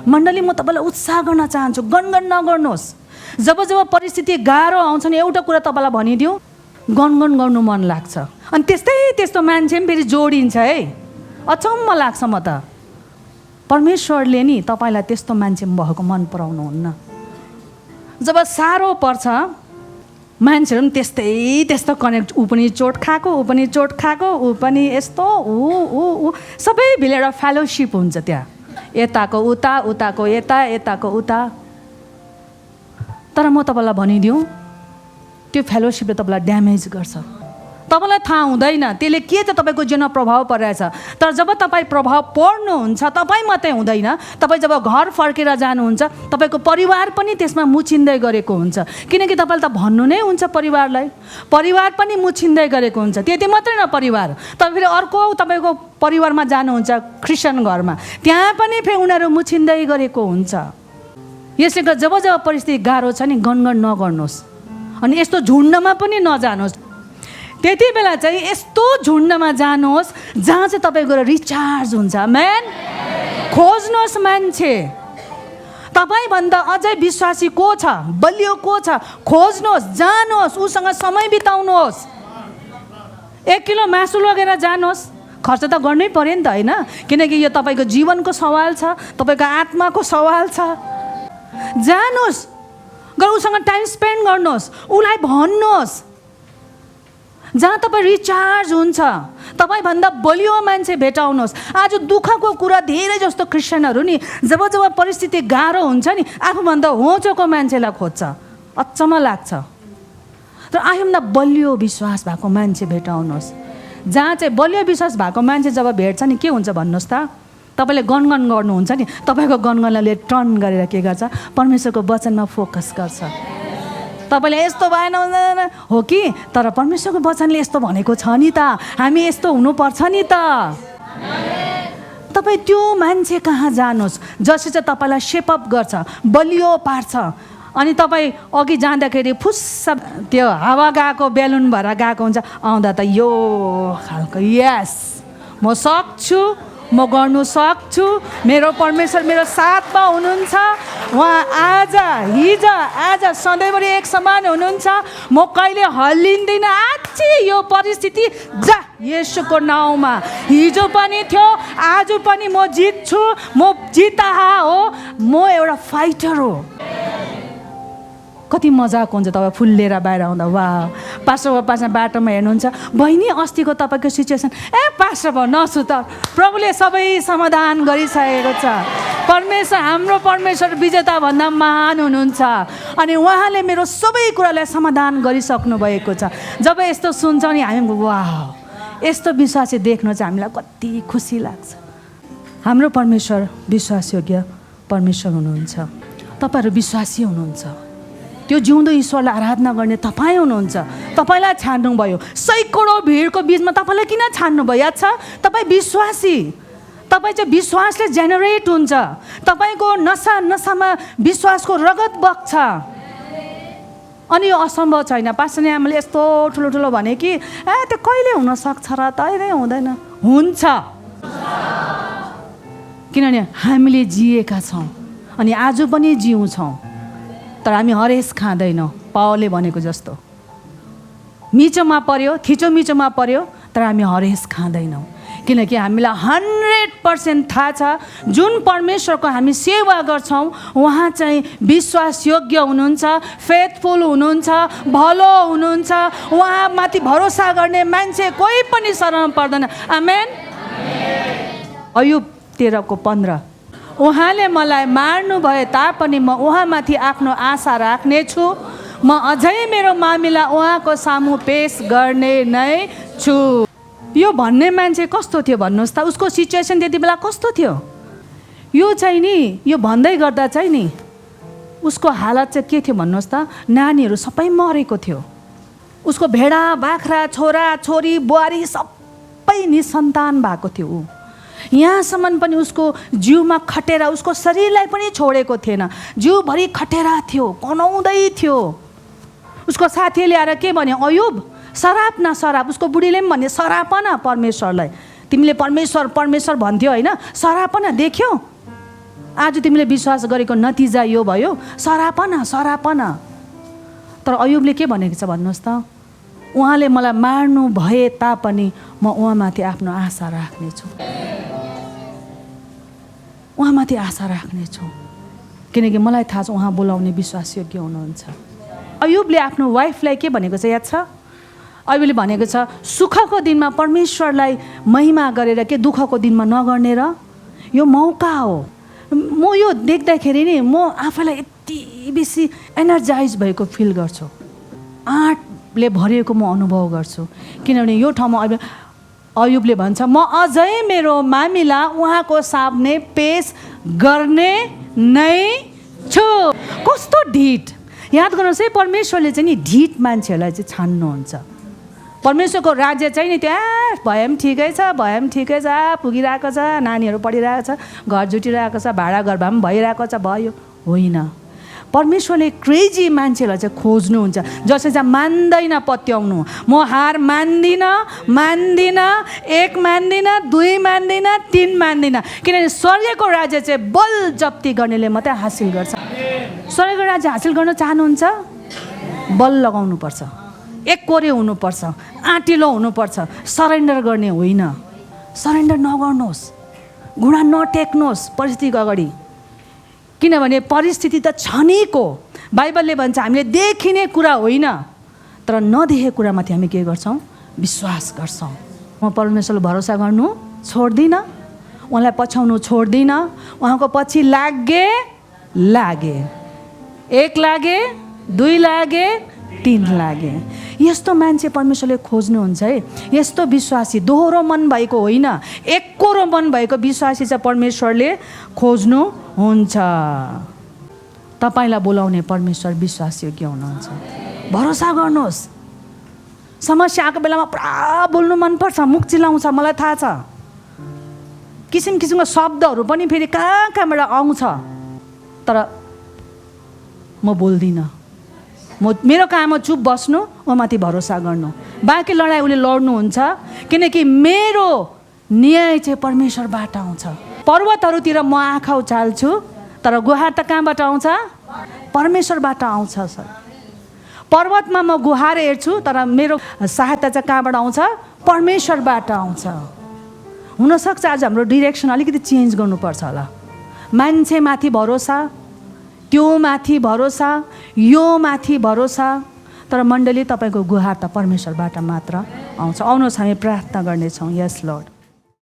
मण्डली, म तपाईँलाई उत्साह गर्न चाहन्छु, गनगन नगर्नुहोस्। जब जब परिस्थिति गाह्रो आउँछ नि, एउटा कुरा तपाईँलाई भनिदिउँ, गनगन गर्नु मन लाग्छ। अनि त्यस्तो मान्छे पनि फेरि जोडिन्छ है। अचम्म लाग्छ। म त परमेश्वरले नि तपाईँलाई त्यस्तो मान्छे भएको मन पराउनुहुन्न। जब साह्रो पर्छ, मान्छेहरू पनि त्यस्तो कनेक्ट, ऊ पनि चोट खाएको, ऊ पनि चोट खाएको, ऊ पनि यस्तो, ऊ सबै मिलेर फेलोसिप हुन्छ त्यहाँ, यताको उता, उताको यता, यताको उता। तर म तपाईँलाई भनिदिउँ, त्यो फेलोसिपले तपाईँलाई ड्यामेज गर्छ। तपाईँलाई थाहा हुँदैन त्यसले के त तपाईँको जीवनमा प्रभाव परिरहेछ। तर जब तपाईँ प्रभाव पर्नुहुन्छ, तपाईँ मात्रै हुँदैन, तपाईँ जब घर फर्केर जानुहुन्छ, तपाईँको परिवार पनि त्यसमा मुछिँदै गरेको हुन्छ। किनकि तपाईँले त भन्नु नै हुन्छ परिवारलाई, परिवार पनि मुछिँदै गरेको हुन्छ। त्यति मात्रै न, परिवार तपाईँ फेरि अर्को तपाईँको परिवारमा जानुहुन्छ, क्रिस्चियन घरमा, त्यहाँ पनि फेरि उनीहरू मुछिँदै गरेको हुन्छ। यसले गर्दा जब जब परिस्थिति गाह्रो छ नि, गनगन नगर्नुहोस्। अनि यस्तो झुन्डमा पनि नजानुहोस्। त्यति बेला चाहिँ यस्तो झुन्डमा जानुहोस् जहाँ चाहिँ तपाईँ गएर रिचार्ज हुन्छ। आमेन। खोज्नुहोस् मान्छे, तपाईँभन्दा अझै विश्वासी को छ, बलियो को छ, खोज्नुहोस्, जानुहोस्, उसँग समय बिताउनुहोस्। 1 किलो मासु लगेर जानुहोस्। खर्च त गर्नै पर्यो नि त, होइन? किनकि यो तपाईँको जीवनको सवाल छ, तपाईँको आत्माको सवाल छ। जानुहोस्, गएर उसँग टाइम स्पेन्ड गर्नुहोस्, उसलाई भन्नुहोस्। जहाँ तपाईँ रिचार्ज हुन्छ, तपाईँभन्दा बलियो मान्छे भेटाउनुहोस्। आज दुःखको कुरा धेरै जस्तो क्रिस्चियनहरू नि जब जब परिस्थिति गाह्रो हुन्छ नि, आफूभन्दा होचोको मान्छेलाई खोज्छ। अचम्म लाग्छ। तर आफूभन्दा बलियो विश्वास भएको मान्छे भेटाउनुहोस्। जहाँ चाहिँ बलियो विश्वास भएको मान्छे जब भेट्छ नि, के हुन्छ भन्नुहोस् त? तपाईँले गनगन गर्नुहुन्छ नि, तपाईँको गनगनले टर्न गरेर के गर्छ, परमेश्वरको वचनमा फोकस गर्छ। तपाईँले यस्तो भएन हो कि, तर परमेश्वरको वचनले यस्तो भनेको छ नि त, हामी यस्तो हुनुपर्छ नि त। तपाईँ त्यो मान्छे कहाँ जानुहोस् जसले चाहिँ तपाईँलाई सेपअप गर्छ, बलियो पार्छ। अनि तपाईँ अघि जाँदाखेरि फुस्स त्यो हावा गएको बेलुन भएर गएको हुन्छ, आउँदा त यो खालको यस म सक्छु, म गर्नु सक्छु, मेरो परमेश्वर मेरो साथमा हुनुहुन्छ, उहाँ आज हिजो आज सधैँभरि एक समान हुनुहुन्छ, म कहिले हल्लिँदिनँ। आछि यो परिस्थिति जा येशूको नाउँमा, हिजो पनि थियो, आज पनि म जित्छु, म जिताहा हो, म एउटा फाइटर हो। कति मजाको हुन्छ तपाईँ फुल लिएर बाहिर आउँदा। वाह, पास्टर बाटोमा हेर्नुहुन्छ, बहिनी अस्तिको तपाईँको सिचुएसन, पास्टर भयो नसुत, प्रभुले सबै समाधान गरिसकेको छ। परमेश्वर, हाम्रो परमेश्वर विजेता भन्दा महान हुनुहुन्छ। अनि उहाँले मेरो सबै कुरालाई समाधान गरिसक्नु भएको छ। जब यस्तो सुन्छौँ नि हामी, वाह, यस्तो विश्वासी देख्नु चाहिँ हामीलाई कति खुसी लाग्छ। हाम्रो परमेश्वर विश्वासयोग्य परमेश्वर हुनुहुन्छ। तपाईँहरू विश्वासी हुनुहुन्छ। त्यो जिउँदो ईश्वरलाई आराधना गर्ने तपाईँ हुनुहुन्छ। तपाईँलाई छान्नुभयो, सैकडौँ भिडको बिचमा तपाईँलाई किन छान्नुभयो? याद छ? तपाईँ विश्वासी, तपाईँ चाहिँ विश्वासले जेनेरेट हुन्छ। तपाईँको नसामा विश्वासको रगत बग्छ। अनि यो असम्भव छैन। पास्टर आमाले यस्तो ठुलो ठुलो भने कि त्यो कहिले हुनसक्छ र त, हुँदैन, हुन्छ। किनभने हामीले जिएका छौँ अनि आज पनि जिउँछौँ। तर हामी हरेस खाँदैनौँ। पावलले भनेको जस्तो मिचोमा पर्यो, थिचोमिचोमा पर्यो, तर हामी हरेस खाँदैनौँ। किनकि हामीलाई 100% थाहा छ जुन परमेश्वरको हामी सेवा गर्छौँ उहाँ चाहिँ विश्वासयोग्य हुनुहुन्छ, फेथफुल हुनुहुन्छ, भलो हुनुहुन्छ। उहाँमाथि भरोसा गर्ने मान्छे कोही पनि शरण पर्दैन। आमेन। अयुब 13:15 उहाँले मलाई मार्नु भए तापनि म उहाँमाथि आफ्नो आशा राख्नेछु, म अझै मेरो मामिला उहाँको सामु पेश गर्ने नै छु। यो भन्ने मान्छे कस्तो थियो भन्नुहोस् त? उसको सिचुएसन त्यति बेला कस्तो थियो? यो चाहिँ नि यो भन्दै गर्दा चाहिँ नि उसको हालत चाहिँ के थियो भन्नुहोस् त? नानीहरू सबै मरेको थियो। उसको भेडा बाख्रा छोरा छोरी बुहारी सबै निसन्तान भएको थियो। ऊ यहाँसम्म पनि उसको जिउमा खटेरा, उसको शरीरलाई पनि छोडेको थिएन, जिउभरि खटेरा थियो, कनाउँदै थियो। उसको साथीले आएर के भन्यो? अयुब सराप न सराप। उसको बुढीले पनि भन्यो सराप न परमेश्वरलाई। तिमीले परमेश्वर परमेश्वर भन्थ्यो होइन, सराप न। देख्यौ आज तिमीले विश्वास गरेको नतिजा यो भयो, सराप न सराप न। तर अयुबले के भनेको छ भन्नुहोस् त? उहाँले मलाई मार्नु भए तापनि म उहाँमाथि आफ्नो आशा राख्नेछु, उहाँमाथि आशा राख्नेछु, किनकि मलाई थाहा छ उहाँ बोलाउने विश्वासयोग्य हुनुहुन्छ। अयुबले आफ्नो वाइफलाई के भनेको छ याद छ? अयुबले भनेको छ सुखको दिनमा परमेश्वरलाई महिमा गरेर के दुःखको दिनमा नगर्ने र? यो मौका हो। म यो देख्दाखेरि नि म आफैलाई यति बेसी एनर्जाइज भएको फिल गर्छु, आँटले भरिएको म अनुभव गर्छु। किनभने यो ठाउँमा अयुबले भन्छ म अझै मेरो मामिला उहाँको सामने पेश गर्ने नै छु। कस्तो ढिट! याद गर्नुहोस् है, परमेश्वरले चाहिँ नि ढिट मान्छेहरूलाई चाहिँ छान्नुहुन्छ। परमेश्वरको राज्य चाहिँ नि त्यहाँ भए पनि ठिकै छ, भए पनि ठिकै छ, पुगिरहेको छ, नानीहरू पढिरहेको छ, घर जुटिरहेको छ, भाडा घर भए पनि भइरहेको छ, भयो। होइन, परमेश्वरले क्रेजी मान्छेलाई चाहिँ खोज्नुहुन्छ जसले चाहिँ मान्दैन पत्याउनु। म हार मान्दिनँ, एक मान्दिनँ, दुई मान्दिनँ, तीन मान्दिनँ, किनभने स्वर्गको राज्य चाहिँ बल जप्ती गर्नेले मात्रै हासिल गर्छ। स्वर्गको राज्य हासिल गर्न चाहनुहुन्छ? बल लगाउनुपर्छ, एककोरे हुनुपर्छ, आँटिलो हुनुपर्छ, सरेन्डर गर्ने होइन। सरेन्डर नगर्नुहोस्, घुँडा नटेक्नुहोस् परिस्थितिको अगाडि, किनभने परिस्थिति त क्षणिक हो। बाइबलले भन्छ हामीले देखिने कुरा होइन तर नदेखेको कुरामाथि हामी के गर्छौँ? विश्वास गर्छौँ। म परमेश्वरलाई भरोसा गर्नु छोड्दिनँ, उहाँलाई पछ्याउनु छोड्दिनँ। उहाँको पछि लागे, एक लागे, दुई लागे, तीन लागे। यस्तो मान्छे परमेश्वरले खोज्नुहुन्छ है। यस्तो विश्वासी, दोहोरो मन भएको होइन, एककोरो मन भएको विश्वासी चाहिँ परमेश्वरले खोज्नुहुन्छ। तपाईँलाई बोलाउने परमेश्वर विश्वासयोग्य हुनुहुन्छ। भरोसा गर्नुहोस्। समस्या आएको बेलामा पुरा बोल्नु मनपर्छ, मुख चिलाउँछ, मलाई थाहा छ। किसिम किसिमको शब्दहरू पनि फेरि कहाँबाट आउँछ, तर म बोल्दिनँ। मेरो काम हो चुप बस्नु, उमाथि भरोसा गर्नु। बाँकी लडाइँ उसले लड्नुहुन्छ, किनकि मेरो न्याय चाहिँ परमेश्वरबाट आउँछ। पर्वतहरूतिर म आँखा उचाल्छु तर गुहार त कहाँबाट आउँछ? परमेश्वरबाट आउँछ। सर, पर्वतमा म गुहार हेर्छु तर मेरो सहायता चाहिँ कहाँबाट आउँछ? परमेश्वरबाट आउँछ। हुनसक्छ आज हाम्रो डिरेक्सन अलिकति चेन्ज गर्नुपर्छ होला। मान्छेमाथि भरोसा, त्यो माथि भरोसा, यो माथि भरोसा, तर मण्डली तपाईँको गुहार त परमेश्वरबाट मात्र आउँछ। आउनुहोस् हामी प्रार्थना गर्नेछौँ। यस लर्ड।